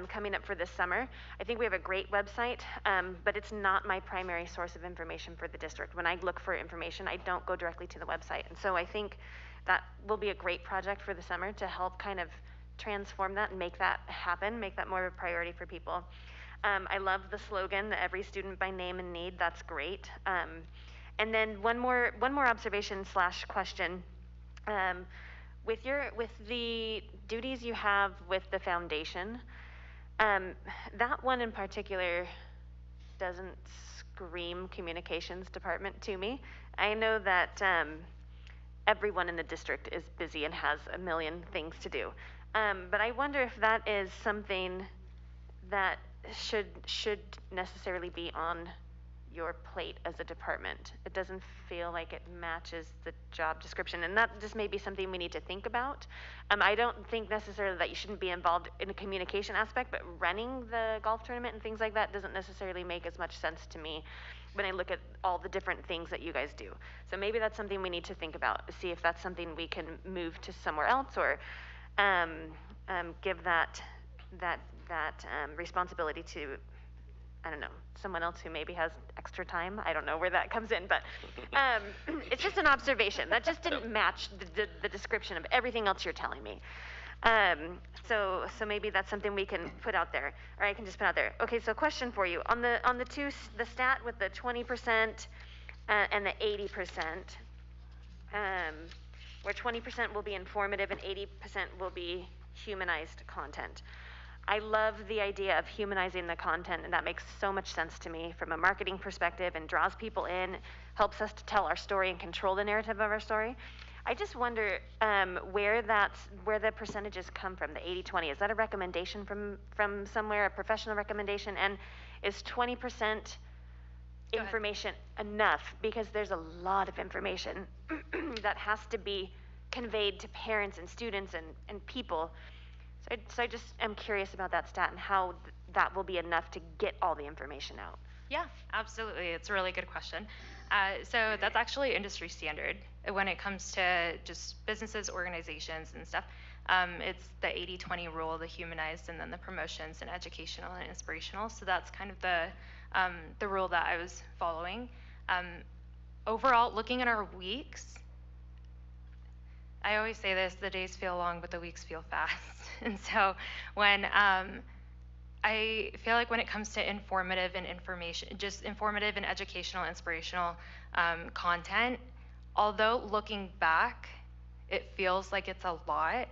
coming up for this summer. I think we have a great website, but it's not my primary source of information for the district. When I look for information, I don't go directly to the website. And so I think that will be a great project for the summer to help kind of transform that and make that happen, make that more of a priority for people. I love the slogan, the every student by name and need. That's great. And then one more observation / question. With the duties you have with the foundation, that one in particular doesn't scream communications department to me. I know that everyone in the district is busy and has a million things to do. But I wonder if that is something that should necessarily be on your plate as a department. It doesn't feel like it matches the job description, and that just may be something we need to think about. I don't think necessarily that you shouldn't be involved in a communication aspect, but running the golf tournament and things like that doesn't necessarily make as much sense to me when I look at all the different things that you guys do. So maybe that's something we need to think about, see if that's something we can move to somewhere else, or give that responsibility to, I don't know, someone else who maybe has extra time. I don't know where that comes in, but it's just an observation. That just didn't match the description of everything else you're telling me. So maybe that's something we can put out there, or I can just put out there. Okay, so question for you. On the stat with the 20% and the 80%, where 20% will be informative and 80% will be humanized content. I love the idea of humanizing the content, and that makes so much sense to me from a marketing perspective and draws people in, helps us to tell our story and control the narrative of our story. I just wonder where the percentages come from, the 80-20. Is that a recommendation from somewhere, a professional recommendation? And is 20% information enough? Because there's a lot of information that has to be conveyed to parents and students and people. So I just am curious about that stat and how that will be enough to get all the information out. Yeah, absolutely. It's a really good question. So that's actually industry standard when it comes to just businesses, organizations, and stuff. It's the 80-20 rule, the humanized, and then the promotions and educational and inspirational. So that's kind of the rule that I was following. Overall, looking at our weeks, I always say this, the days feel long, but the weeks feel fast. And so when I feel like when it comes to informative and information, just informative and educational, inspirational content, although looking back, it feels like it's a lot,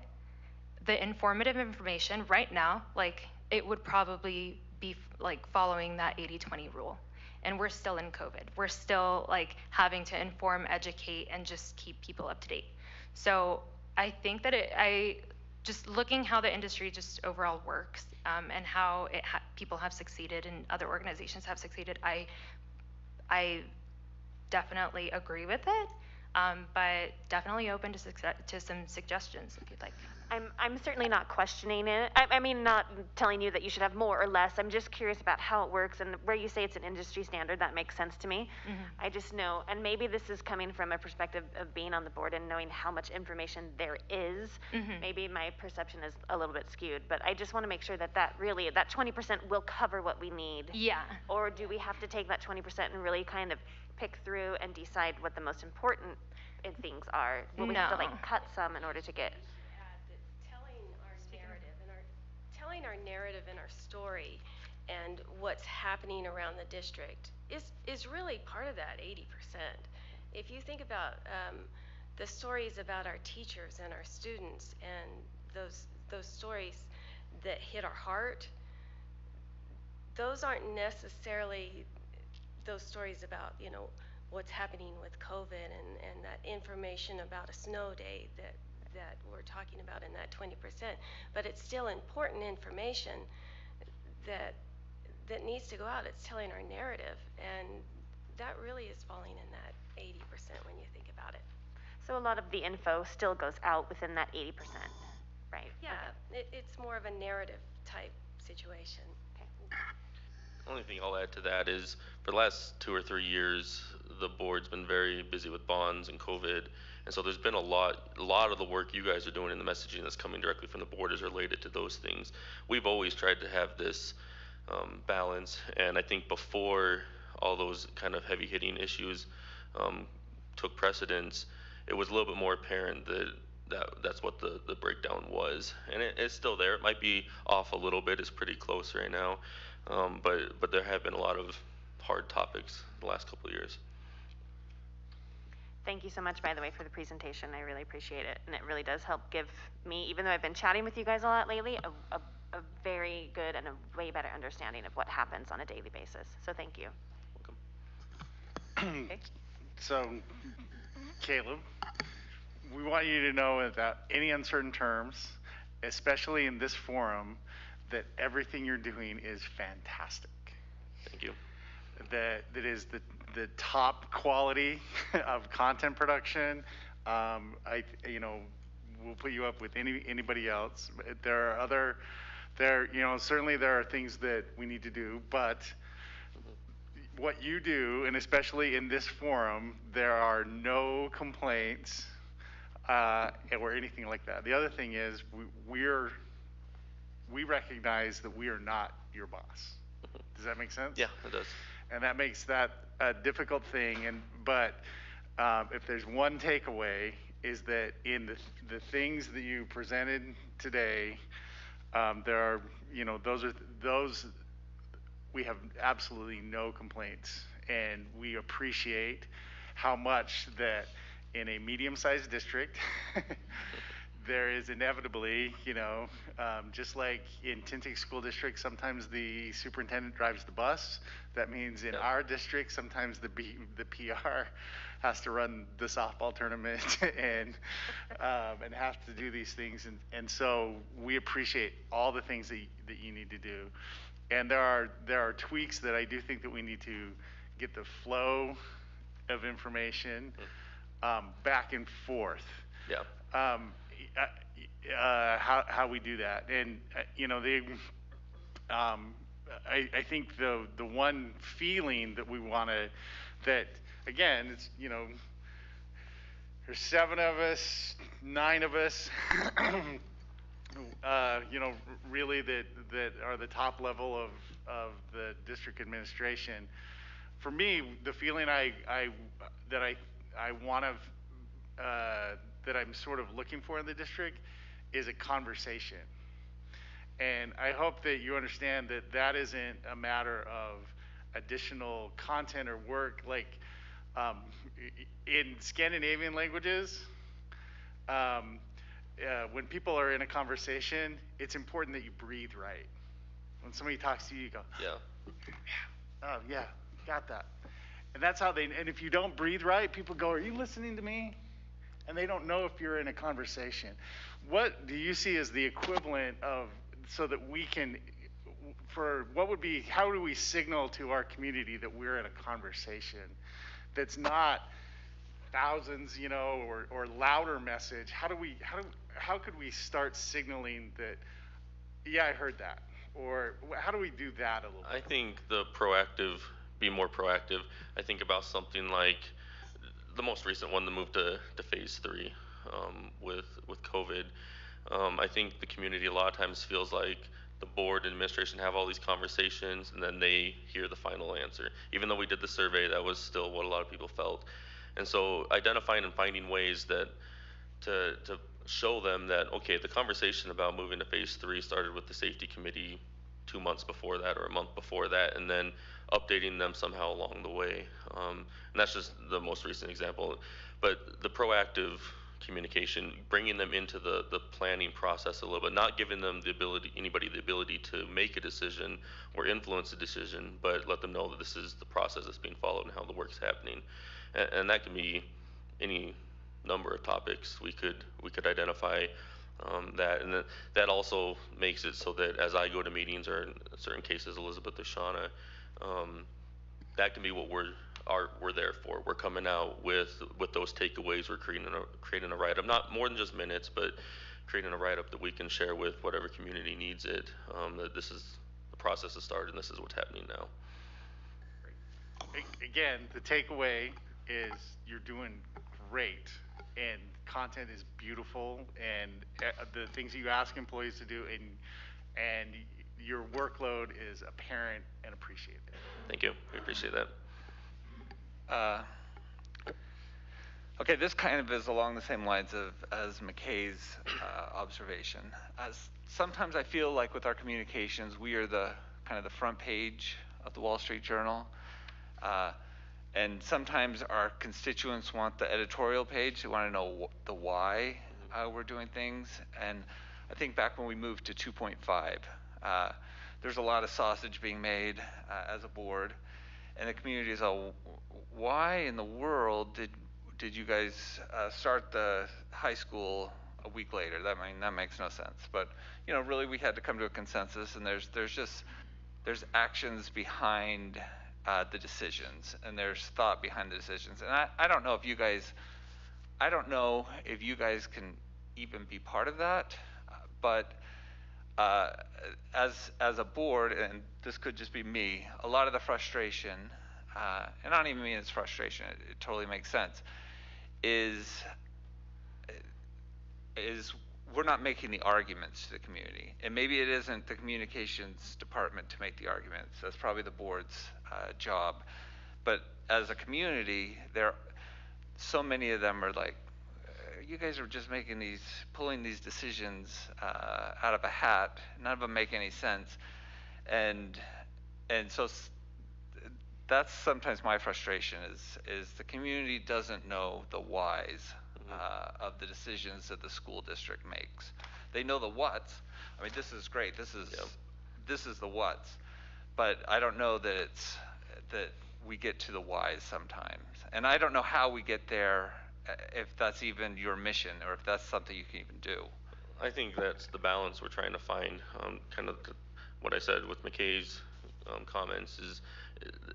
the informative information right now, like it would probably be like following that 80/20 rule. And we're still in COVID. We're still like having to inform, educate, and just keep people up to date. So I think that I just looking how the industry just overall works, and how people have succeeded and other organizations have succeeded, I definitely agree with it, but definitely open to some suggestions if you'd like. I'm certainly not questioning it. I mean, not telling you that you should have more or less. I'm just curious about how it works, and where you say it's an industry standard, that makes sense to me. I just know, and maybe this is coming from a perspective of being on the board and knowing how much information there is. Maybe my perception is a little bit skewed, but I just want to make sure that that 20% will cover what we need. Yeah. Or do we have to take that 20% and really kind of pick through and decide what the most important things are? Will we have to No. like cut some in order to get? Telling our narrative and our story and what's happening around the district is really part of that 80%. If you think about the stories about our teachers and our students and those stories that hit our heart, those aren't necessarily those stories about, you know, what's happening with COVID and that information about a snow day that we're talking about in that 20%, but it's still important information that needs to go out. It's telling our narrative, and that really is falling in that 80% when you think about it. So a lot of the info still goes out within that 80%, right? Yeah, it's more of a narrative type situation. Only thing I'll add to that is for the last 2 or 3 years, the board's been very busy with bonds and COVID. And so there's been a lot of the work you guys are doing in the messaging that's coming directly from the board is related to those things. We've always tried to have this balance, and I think before all those kind of heavy hitting issues took precedence, it was a little bit more apparent that's what the breakdown was. And it's still there. It might be off a little bit. It's pretty close right now. But there have been a lot of hard topics the last couple of years. Thank you so much, by the way, for the presentation. I really appreciate it. And it really does help give me, even though I've been chatting with you guys a lot lately, a very good and a way better understanding of what happens on a daily basis. So thank you. Welcome. Okay. So, Caleb, we want you to know without any uncertain terms, especially in this forum, that everything you're doing is fantastic. Thank you. That is the top quality of content production. We'll put you up with anybody else. Certainly there are things that we need to do, but what you do, and especially in this forum, there are no complaints or anything like that. The other thing is we recognize that we are not your boss. Does that make sense? Yeah, it does. And that makes that a difficult thing. But if there's one takeaway, is that in the things that you presented today, there are, those we have absolutely no complaints, and we appreciate how much that in a medium-sized district. There is inevitably, just like in Tintic School District, sometimes the superintendent drives the bus. That means in our district, sometimes the PR has to run the softball tournament and has to do these things. And so we appreciate all the things that you need to do. And there are tweaks that I do think that we need to get the flow of information back and forth. Yeah. How we do that, and I think the one feeling that we want to, that again, it's there's 7 of us, 9 of us, really that are the top level of the district administration. For me, the feeling that I'm sort of looking for in the district is a conversation. And I hope that you understand that that isn't a matter of additional content or work. Like Um, in Scandinavian languages, when people are in a conversation, it's important that you breathe right. When somebody talks to you, you go, Yeah. oh yeah, got that. And that's how and if you don't breathe right, people go, are you listening to me? And they don't know if you're in a conversation. What do you see as the equivalent of, so that we can, how do we signal to our community that we're in a conversation that's not thousands, or louder message? How could we start signaling that, yeah, I heard that? Or how do we do that a little I bit? think be more proactive. I think about something like the most recent one, the move to phase 3 with COVID. I think the community a lot of times feels like the board and administration have all these conversations and then they hear the final answer. Even though we did the survey, that was still what a lot of people felt. And so identifying and finding ways that to show them that, okay, the conversation about moving to phase 3 started with the safety committee 2 months before that or a month before that, and then updating them somehow along the way. And that's just the most recent example. But the proactive communication, bringing them into the planning process a little bit, not giving them anybody the ability to make a decision or influence a decision, but let them know that this is the process that's being followed and how the work's happening. And that can be any number of topics we could identify that, and that also makes it so that as I go to meetings, or in certain cases Elizabeth or Shauna, that can be what we're there for. We're coming out with those takeaways. We're creating a write-up, not more than just minutes, but creating a write-up that we can share with whatever community needs it. That this is the process has started and this is what's happening now. Again, the takeaway is you're doing great, and content is beautiful, and the things you ask employees to do, and your workload is apparent and appreciated. Thank you. We appreciate that. Okay, this kind of is along the same lines as McKay's observation. As sometimes I feel like with our communications, we are the kind of the front page of the Wall Street Journal. And sometimes our constituents want the editorial page. They want to know the why we're doing things. And I think back when we moved to 2.5, there's a lot of sausage being made as a board. And the community is all, why in the world did you guys start the high school a week later? That makes no sense. But really we had to come to a consensus, and there's actions behind the decisions, and there's thought behind the decisions. And I don't know if you guys can even be part of that, but as a board, and this could just be me, a lot of the frustration, and I don't even mean it's frustration, it totally makes sense, is we're not making the arguments to the community. And maybe it isn't the communications department to make the arguments. That's probably the board's job. But as a community, so many of them are like, you guys are just pulling these decisions out of a hat. None of them make any sense. And so that's sometimes my frustration is the community doesn't know the whys of the decisions that the school district makes. They know the whats. I mean, this is great. This is the whats. But I don't know that we get to the whys sometimes. And I don't know how we get there, if that's even your mission or if that's something you can even do. I think that's the balance we're trying to find. Kind of what I said with McKay's comments is,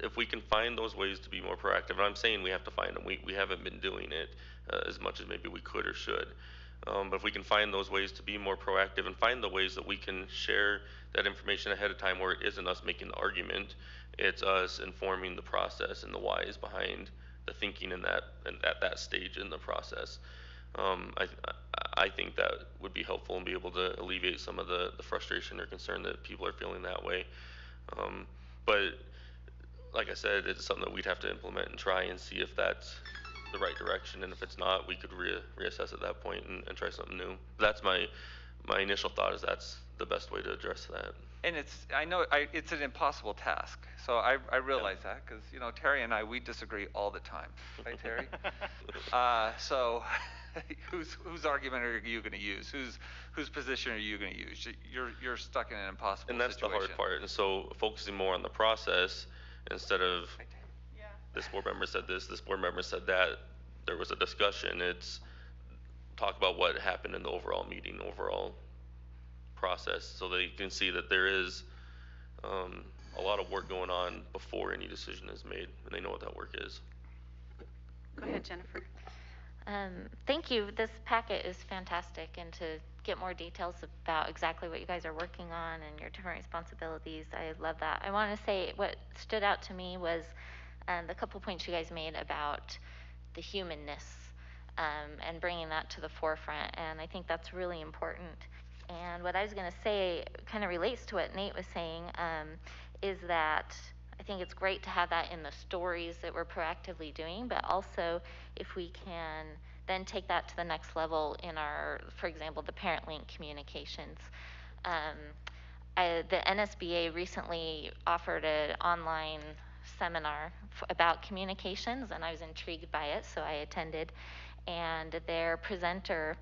if we can find those ways to be more proactive, and I'm saying we have to find them. We haven't been doing it as much as maybe we could or should. But if we can find those ways to be more proactive and find the ways that we can share that information ahead of time, where it isn't us making the argument, it's us informing the process and the whys behind the thinking at that stage in the process. I think that would be helpful and be able to alleviate some of the frustration or concern that people are feeling that way. But like I said, it's something that we'd have to implement and try and see if that's the right direction, and if it's not, we could reassess at that point and try something new. That's my initial thought, is that's the best way to address that. And I know it's an impossible task. So I realize that because, you know, Terry and I, we disagree all the time. Right, Terry? So whose argument are you going to use? Whose position are you going to use? You're stuck in an impossible And that's situation. the hard part. And so focusing more on the process instead of this board member said this board member said that, there was a discussion. It's talk about what happened in the overall meeting, overall process, so that you can see that there is a lot of work going on before any decision is made, and they know what that work is. Go ahead, Jennifer. Thank you. This packet is fantastic, and to get more details about exactly what you guys are working on and your different responsibilities, I love that. I want to say what stood out to me was the couple points you guys made about the humanness and bringing that to the forefront, and I think that's really important. And what I was going to say kind of relates to what Nate was saying, is that I think it's great to have that in the stories that we're proactively doing, but also if we can then take that to the next level in our, for example, the parent link communications. The NSBA recently offered an online seminar about communications, and I was intrigued by it, so I attended. And their presenter,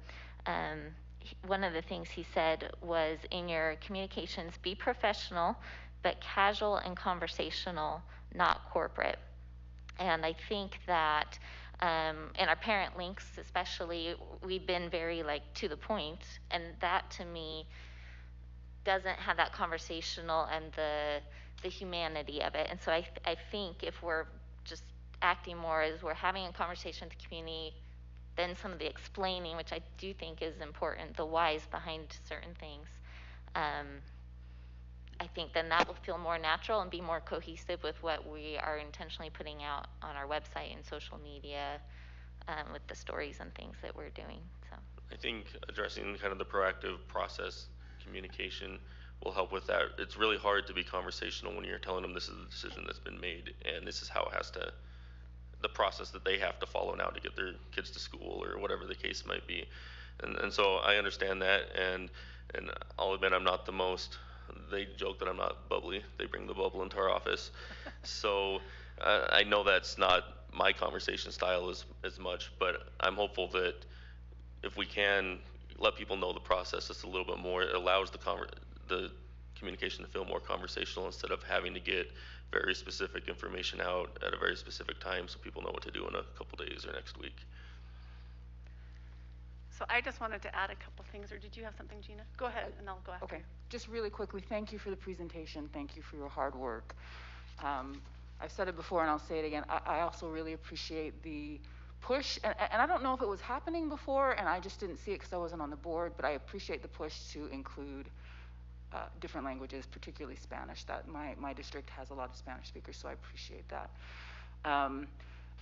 one of the things he said was, in your communications, be professional, but casual and conversational, not corporate. And I think that in our parent links especially, we've been very to the point, and that to me doesn't have that conversational and the humanity of it. And so I think if we're just acting more as we're having a conversation with the community, then some of the explaining, which I do think is important, the whys behind certain things, I think then that will feel more natural and be more cohesive with what we are intentionally putting out on our website and social media, with the stories and things that we're doing. So I think addressing kind of the proactive process communication will help with that. It's really hard to be conversational when you're telling them this is the decision that's been made, and this is how it has to, the process that they have to follow now to get their kids to school or whatever the case might be. And so I understand that, and I'll admit I'm not the most, they joke that I'm not bubbly. They bring the bubble into our office. So I know that's not my conversation style as much, but I'm hopeful that if we can let people know the process just a little bit more, it allows the communication to feel more conversational instead of having to get very specific information out at a very specific time so people know what to do in a couple days or next week. So I just wanted to add a couple things, or did you have something, Gina? Go ahead, and I'll go after. Okay, just really quickly, thank you for the presentation. Thank you for your hard work. I've said it before and I'll say it again. I also really appreciate the push, and I don't know if it was happening before and I just didn't see it because I wasn't on the board, but I appreciate the push to include different languages, particularly Spanish. That my district has a lot of Spanish speakers, so I appreciate that.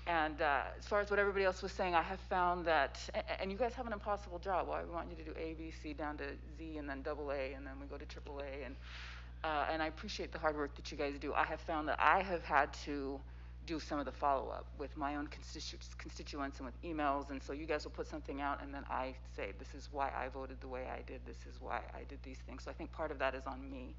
And as far as what everybody else was saying, I have found that, and you guys have an impossible job. Well, we want you to do A, B, C down to Z, and then double A, and then we go to triple A. And I appreciate the hard work that you guys do. I have found that I have had to do some of the follow-up with my own constituents and with emails. And so you guys will put something out, and then I say, this is why I voted the way I did. This is why I did these things. So I think part of that is on me.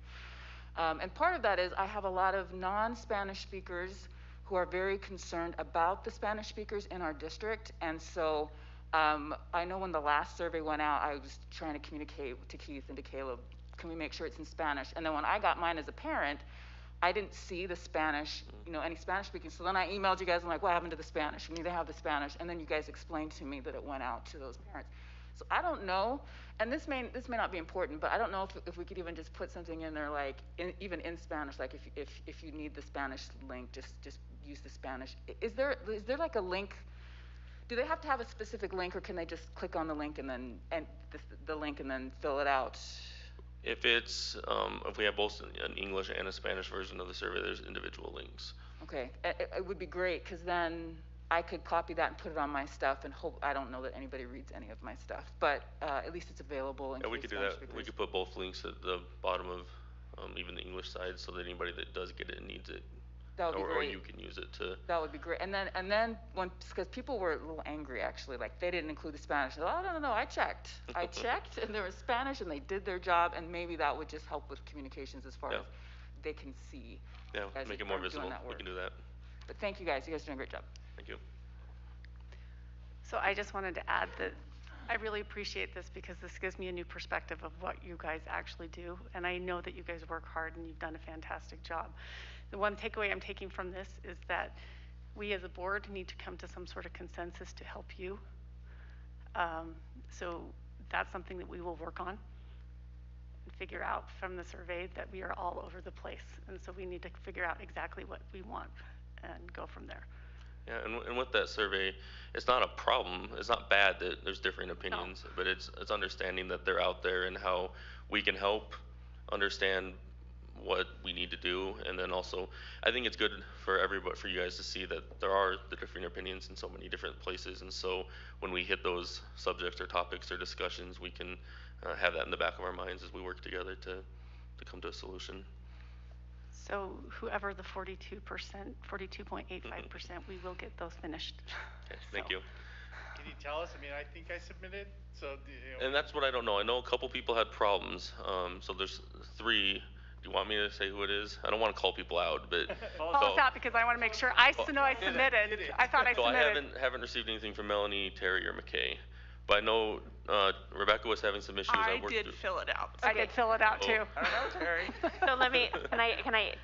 And part of that is I have a lot of non-Spanish speakers who are very concerned about the Spanish speakers in our district. And so I know when the last survey went out, I was trying to communicate to Keith and to Caleb, can we make sure it's in Spanish? And then when I got mine as a parent, I didn't see the Spanish, any Spanish speaking. So then I emailed you guys, I'm like, what happened to the Spanish? We need to have the Spanish. And then you guys explained to me that it went out to those parents. So I don't know, and this may not be important, but I don't know if we could even just put something in there, like even in Spanish, like if you need the Spanish link, just use the Spanish. Is there like a link? Do they have to have a specific link, or can they just click on the link and then the link and then fill it out? If it's if we have both an English and a Spanish version of the survey, there's individual links. Okay, it would be great, because then I could copy that and put it on my stuff and hope. I don't know that anybody reads any of my stuff, but at least it's available. Yeah, we could do that. We could put both links at the bottom of even the English side, so that anybody that does get it and needs it That would be or great. you can use it to, That would be great. And then when, because people were a little angry actually, like they didn't include the Spanish. Oh, no, I checked. I checked and there was Spanish and they did their job, and maybe that would just help with communications as far Yeah. as they can see. yeah, as make you it more are doing visible. that We work. can do that. But thank you guys. You guys are doing a great job. Thank you. So I just wanted to add that I really appreciate this because this gives me a new perspective of what you guys actually do. And I know that you guys work hard and you've done a fantastic job. The one takeaway I'm taking from this is that we as a board need to come to some sort of consensus to help you. So that's something that we will work on and figure out from the survey that we are all over the place. And so we need to figure out exactly what we want and go from there. Yeah, and with that survey, it's not a problem. It's not bad that there's differing opinions, but it's understanding that they're out there and how we can help understand what we need to do. And then also, I think it's good for everybody, for you guys to see that there are the differing opinions in so many different places. And so when we hit those subjects or topics or discussions, we can have that in the back of our minds as we work together to come to a solution. So whoever the 42%, 42.85%, we will get those finished. Okay, thank you. Can you tell us? I mean, I think I submitted, so. And that's what I don't know. I know a couple people had problems. So there's 3. Do you want me to say who it is? I don't want to call people out, but. Call us out because I want to make sure I know I submitted. I thought I So submitted. I haven't received anything from Melanie, Terry, or McKay. But I know Rebecca was having some issues. I did fill it out. I did fill it out too. I don't know, Terry. So can I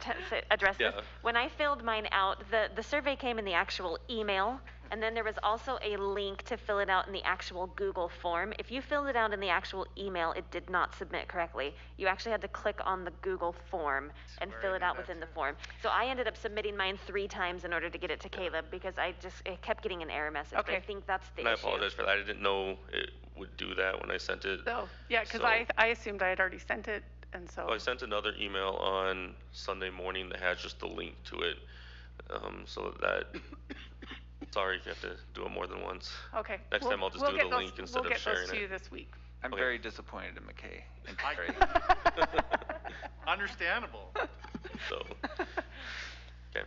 address this? Yeah. When I filled mine out, the survey came in the actual email, and then there was also a link to fill it out in the actual Google form. If you filled it out in the actual email, it did not submit correctly. You actually had to click on the Google form and fill it out within the form. So I ended up submitting mine 3 times in order to get it to Caleb because it kept getting an error message. Okay. But I think that's the And I issue. apologize for that. I didn't know it would do that when I sent it. So, yeah, because So- I assumed I had already sent it, and so. I sent another email on Sunday morning that has just the link to it. So that, sorry if you have to do it more than once. Okay. Next time I'll just do the link instead of sharing We'll get those to you it. this week. I'm Okay. very disappointed in McKay and Terry. Understandable. So, okay.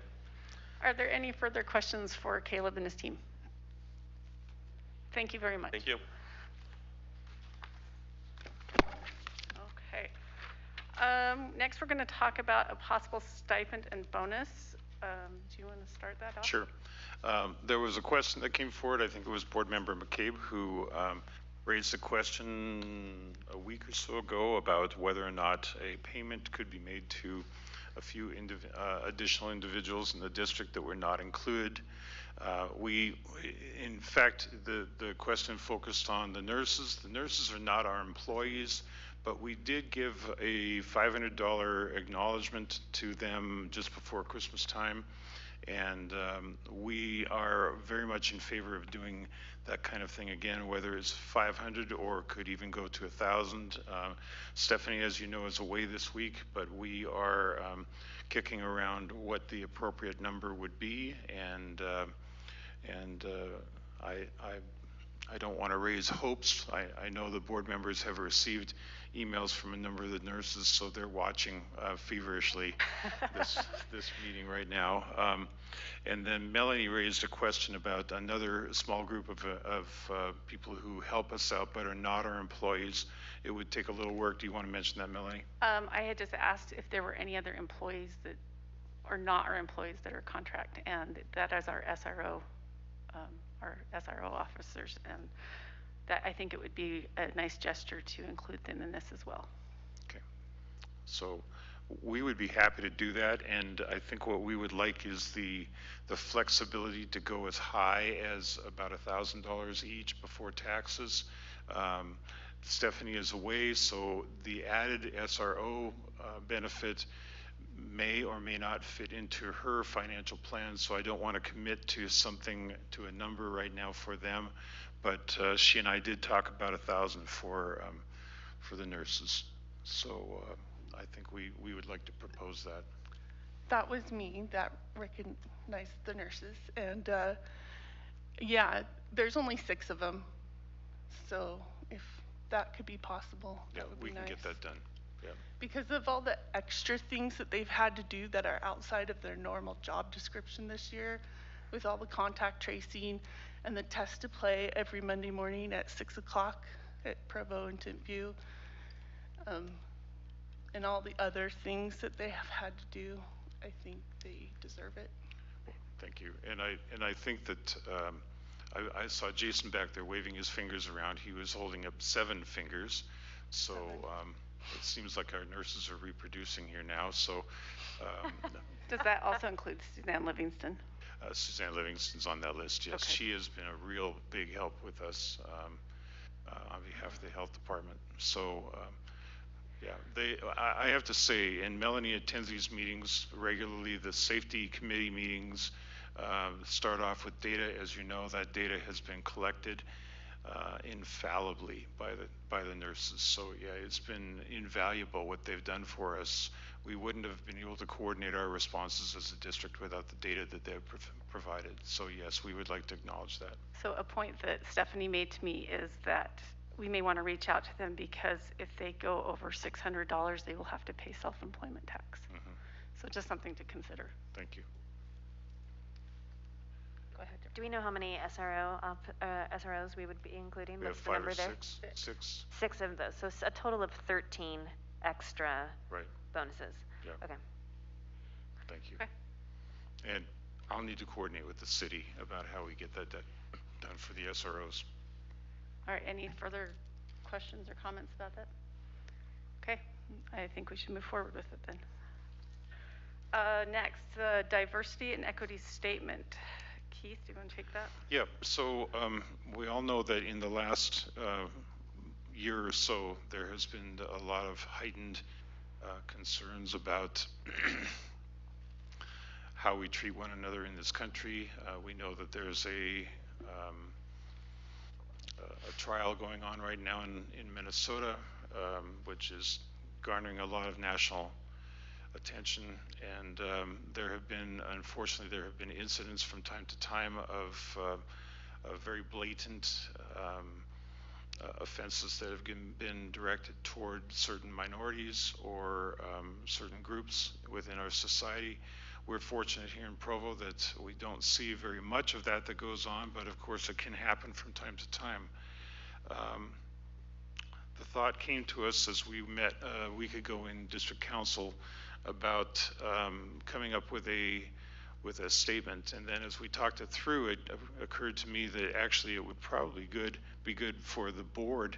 Are there any further questions for Caleb and his team? Thank you very much. Thank you. Okay. Next, we're going to talk about a possible stipend and bonus. Do you want to start that off? Sure. There was a question that came forward. I think it was Board Member McCabe who raised a question a week or so ago about whether or not a payment could be made to a few additional individuals in the district that were not included. In fact, the question focused on the nurses. The nurses are not our employees, but we did give a $500 acknowledgement to them just before Christmas time. And we are very much in favor of doing that kind of thing again, whether it's 500 or could even go to 1,000. Stephanie, as you know, is away this week, but we are kicking around what the appropriate number would be, and I don't want to raise hopes. I know the board members have received emails from a number of the nurses, so they're watching feverishly this meeting right now. And then Melanie raised a question about another small group of people who help us out but are not our employees. It would take a little work. Do you want to mention that, Melanie? I had just asked if there were any other employees that are not our employees that are contract, and that is our SRO officers, and that I think it would be a nice gesture to include them in this as well. Okay. So we would be happy to do that, and I think what we would like is the flexibility to go as high as about $1,000 each before taxes. Stephanie is away, so the added SRO benefit may or may not fit into her financial plan, so I don't want to commit to a number right now for them, but she and I did talk about 1,000 for the nurses. So I think we would like to propose that. That was me that recognized the nurses, and yeah, there's only 6 of them, so if that could be possible, Yeah, that would be we can nice. get that done. Yep. Because of all the extra things that they've had to do that are outside of their normal job description this year, with all the contact tracing and the test to play every Monday morning at 6 o'clock at Provo and Timpview, and all the other things that they have had to do, I think they deserve it. Thank you. And I think that I saw Jason back there waving his fingers around. He was holding up 7 fingers. So it seems like our nurses are reproducing here now. So Does that also include Suzanne Livingston? Suzanne Livingston's on that list. Yes, Okay. she has been a real big help with us on behalf of the health department. So. Yeah, I have to say, and Melanie attends these meetings regularly, the safety committee meetings start off with data. As you know, that data has been collected infallibly by the nurses. So yeah, it's been invaluable what they've done for us. We wouldn't have been able to coordinate our responses as a district without the data that they've provided. So yes, we would like to acknowledge that. So a point that Stephanie made to me is that we may want to reach out to them because if they go over $600, they will have to pay self-employment tax. Mm-hmm. So just something to consider. Thank you. Go ahead. Do we know how many SROs we would be including? We have What's the 5 number or there? 6. 6 of those, so a total of 13 extra Right. bonuses. Yeah. Okay. Thank you. Okay. And I'll need to coordinate with the city about how we get that done for the SROs. All right, any further questions or comments about that? Okay, I think we should move forward with it then. Next, the diversity and equity statement. Keith, do you want to take that? Yeah, so we all know that in the last year or so, there has been a lot of heightened concerns about how we treat one another in this country. We know that there's a trial going on right now in Minnesota, which is garnering a lot of national attention. And unfortunately, there have been incidents from time to time of very blatant offenses that have been directed toward certain minorities or certain groups within our society. We're fortunate here in Provo that we don't see very much of that goes on, but of course it can happen from time to time. The thought came to us as we met a week ago in district council about coming up with a statement, and then as we talked it through, it occurred to me that actually it would probably be good for the board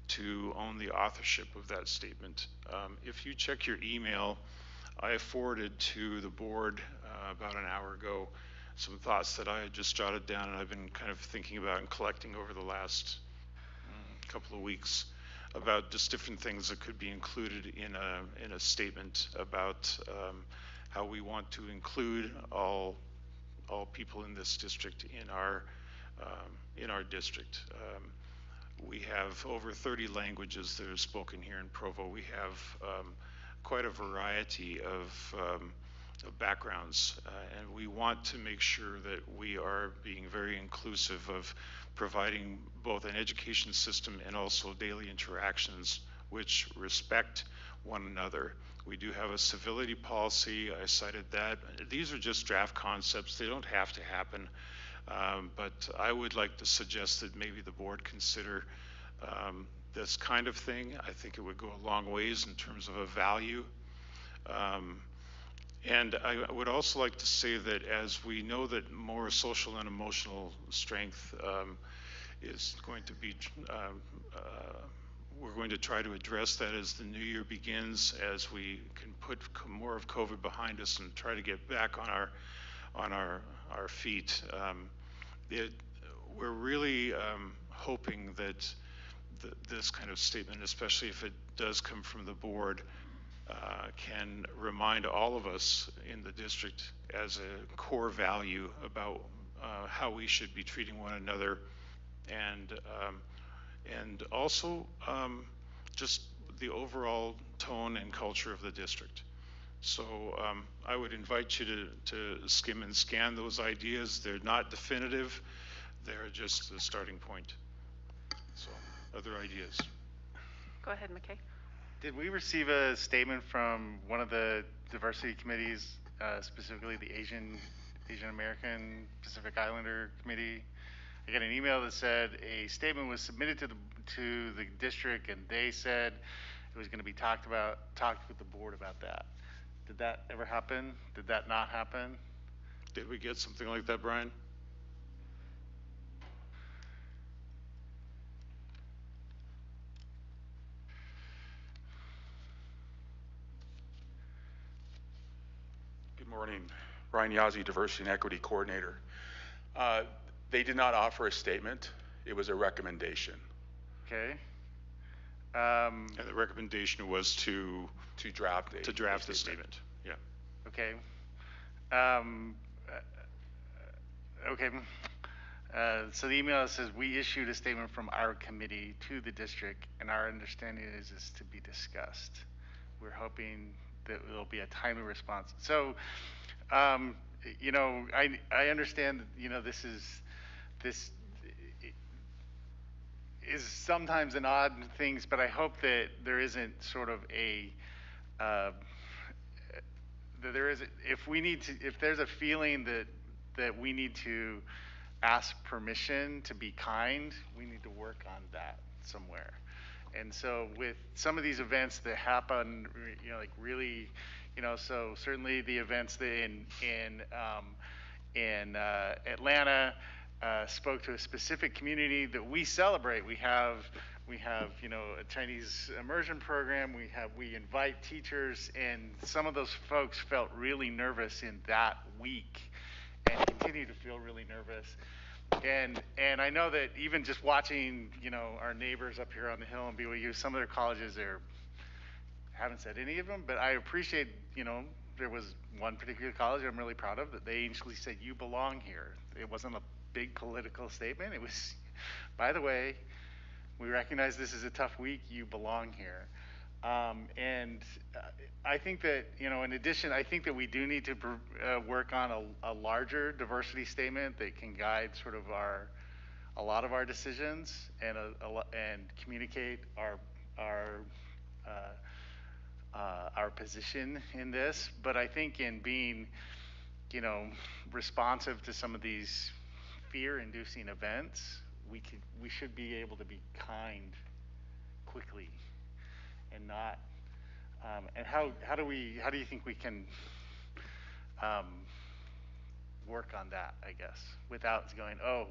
to own the authorship of that statement. If you check your email, I forwarded to the board about an hour ago some thoughts that I had just jotted down and I've been kind of thinking about and collecting over the last couple of weeks about just different things that could be included in a statement about how we want to include all people in this district in our district. We have over 30 languages that are spoken here in Provo. We have quite a variety of backgrounds, and we want to make sure that we are being very inclusive of providing both an education system and also daily interactions which respect one another. We do have a civility policy. I cited that. These are just draft concepts. They don't have to happen. But I would like to suggest that maybe the board consider this kind of thing. I think it would go a long ways in terms of a value. And I would also like to say that as we know that more social and emotional strength is going to be, we're going to try to address that as the new year begins, as we can put more of COVID behind us and try to get back on our feet. We're really hoping that this kind of statement, especially if it does come from the board, can remind all of us in the district as a core value about how we should be treating one another, and also just the overall tone and culture of the district. So I would invite you to skim and scan those ideas. They're not definitive. They're just the starting point. So other ideas. Go ahead, McKay. Did we receive a statement from one of the diversity committees, specifically the Asian American Pacific Islander Committee? I got an email that said a statement was submitted to the district, and they said it was going to be talked with the board about that. Did that ever happen? Did that not happen? Did we get something like that, Brian? Good morning. Brian Yazzie, Diversity and Equity Coordinator. They did not offer a statement. It was a recommendation. Okay. And the recommendation was to draft the statement. Yeah. Okay. Okay. So the email says we issued a statement from our committee to the district, and our understanding is this to be discussed. We're hoping that there'll be a timely response. So, you know, I understand that, you know, this is sometimes an odd things, but I hope that there isn't sort of a that there is, if there's a feeling that we need to ask permission to be kind, we need to work on that somewhere. And so with some of these events that happen, you know, like really, you know, so certainly the events that in Atlanta spoke to a specific community that we celebrate. We have, you know, a Chinese immersion program. We invite teachers, and some of those folks felt really nervous in that week, and continue to feel really nervous. And I know that even just watching, you know, our neighbors up here on the hill in BYU, some of their colleges haven't said any of them, but I appreciate, you know, there was one particular college I'm really proud of that they actually said, "You belong here." It wasn't a big political statement. It was, by the way, we recognize this is a tough week. You belong here. And I think that, you know, in addition, I think that we do need to work on a larger diversity statement that can guide sort of a lot of our decisions and communicate our position in this. But I think in being, you know, responsive to some of these fear-inducing events, we should be able to be kind quickly and not. And how do you think we can work on that, I guess, without going, oh,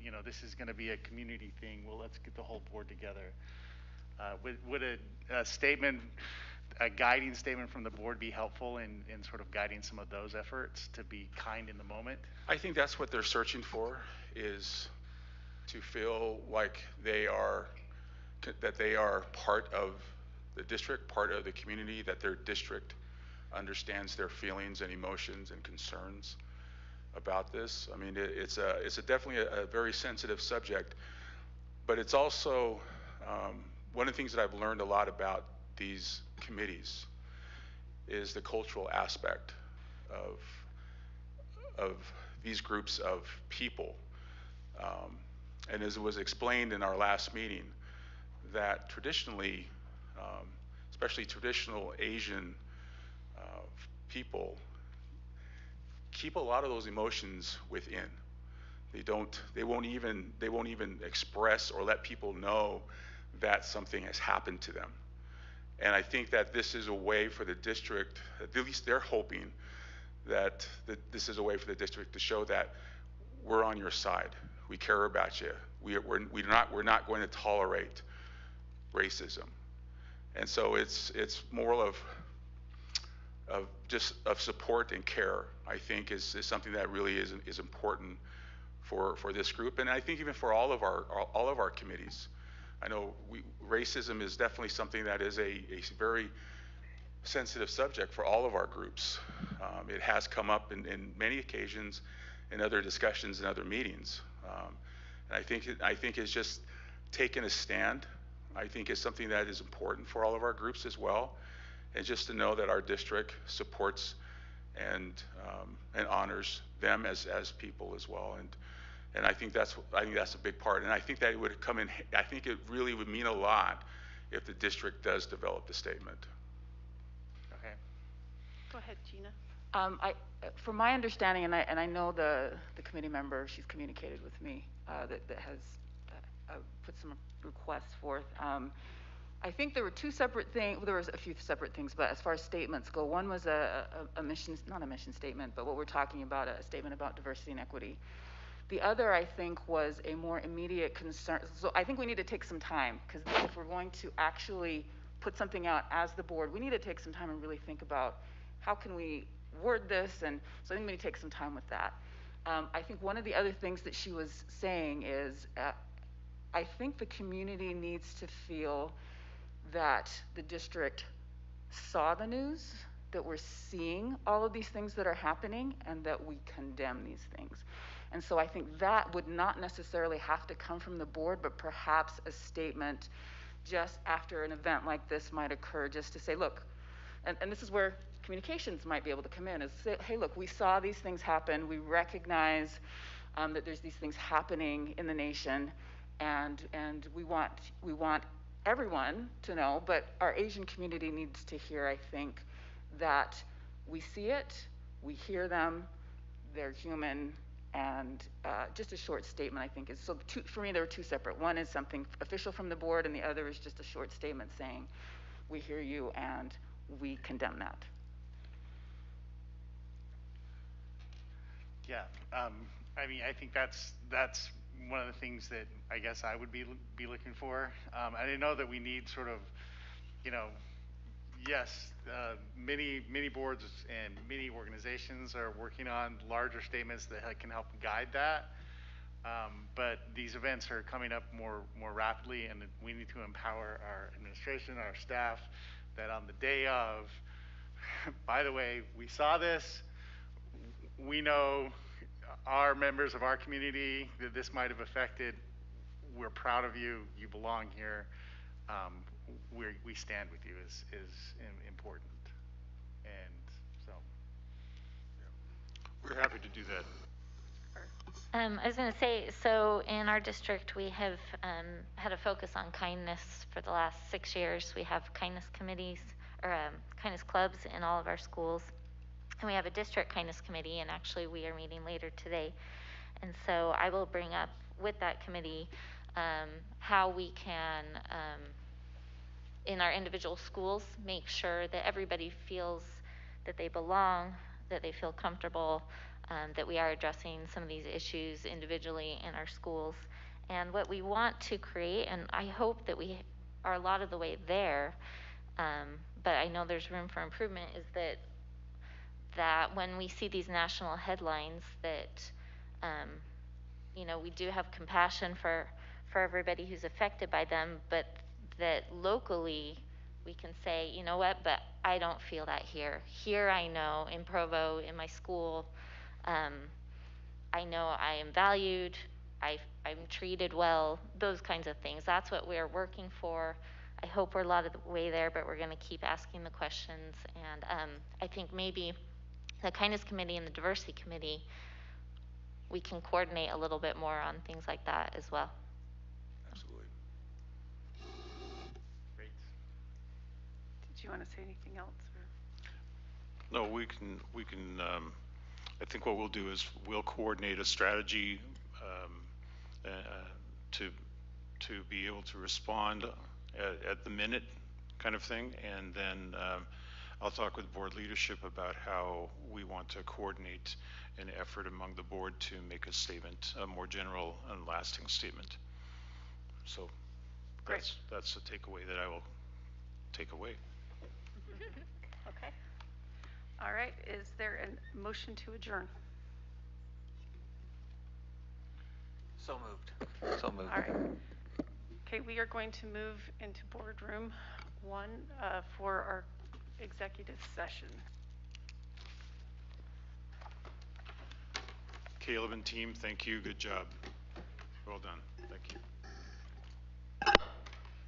you know, this is going to be a community thing. Well, let's get the whole board together. Would a statement, a guiding statement from the board be helpful in sort of guiding some of those efforts to be kind in the moment? I think that's what they're searching for, is to feel like that they are part of the district, part of the community, that their district understands their feelings and emotions and concerns about this. I mean, it's definitely a very sensitive subject, but it's also one of the things that I've learned a lot about these committees is the cultural aspect of these groups of people. And as it was explained in our last meeting, that traditionally, especially traditional Asian people, keep a lot of those emotions within. They won't even express or let people know that something has happened to them. And I think that this is a way for the district, at least they're hoping that this is a way for the district to show that we're on your side. We care about you. We're not going to tolerate racism. And so it's more of just support and care, I think, is something that really is important for this group, and I think even for all of our committees. I know racism is definitely something that is a very sensitive subject for all of our groups. It has come up in many occasions in other discussions and other meetings. And I think it's just taking a stand. I think it's something that is important for all of our groups as well. And just to know that our district supports and honors them as people as well. And I think that's a big part. And I think that it would come in. I think it really would mean a lot if the district does develop the statement. Okay. Go ahead, Gina. From my understanding, and I know the committee member, she's communicated with me, that has put some requests forth. I think there were two separate things, there was a few separate things, but as far as statements go, one was a mission, not a mission statement, but what we're talking about, a statement about diversity and equity. The other, I think, was a more immediate concern. So I think we need to take some time, because if we're going to actually put something out as the board, we need to take some time and really think about how can we word this, and so I think we need to take some time with that. I think one of the other things that she was saying is, I think the community needs to feel that the district saw the news, that we're seeing all of these things that are happening, and that we condemn these things. And so I think that would not necessarily have to come from the board, but perhaps a statement just after an event like this might occur, just to say, look, and this is where communications might be able to come in, is say, hey, look, we saw these things happen. We recognize that there's these things happening in the nation, and we want everyone to know, but our Asian community needs to hear, I think, that we see it, we hear them, they're human, and just a short statement, I think, is, so for me, there were two separate. One is something official from the board, and the other is just a short statement saying, we hear you, and we condemn that. Yeah, I mean, I think that's one of the things that I guess I would be looking for. I didn't know that we need sort of, you know, yes, many boards and many organizations are working on larger statements that can help guide that. But these events are coming up more rapidly, and we need to empower our administration, our staff, that on the day of, by the way, we saw this, we know our members of our community that this might have affected, we're proud of you, you belong here, we stand with you is important. And so, We're happy to do that. I was going to say, so in our district, we have had a focus on kindness for the last 6 years. We have kindness committees, or kindness clubs in all of our schools. And we have a district kindness committee, and actually we are meeting later today. And so I will bring up with that committee how we can, in our individual schools, make sure that everybody feels that they belong, that they feel comfortable, that we are addressing some of these issues individually in our schools. And what we want to create, and I hope that we are a lot of the way there, but I know there's room for improvement, is that when we see these national headlines, that you know, we do have compassion for everybody who's affected by them, but that locally we can say, you know what, but I don't feel that here. Here I know, in Provo, in my school, I know I am valued, I'm treated well, those kinds of things. That's what we're working for. I hope we're a lot of the way there, but we're going to keep asking the questions. And I think maybe the kindness committee and the diversity committee, we can coordinate a little bit more on things like that as well. Absolutely. great. Did you want to say anything else? Or? No, we can, I think what we'll do is we'll coordinate a strategy to be able to respond at the minute kind of thing. And then I'll talk with board leadership about how we want to coordinate an effort among the board to make a statement, a more general and lasting statement. So that's a takeaway that I will take away. Okay. All right, is there a motion to adjourn? So moved. So moved. All right. Okay, we are going to move into boardroom 1 for our executive session. Caleb and team, thank you. Good job. Well done. Thank you.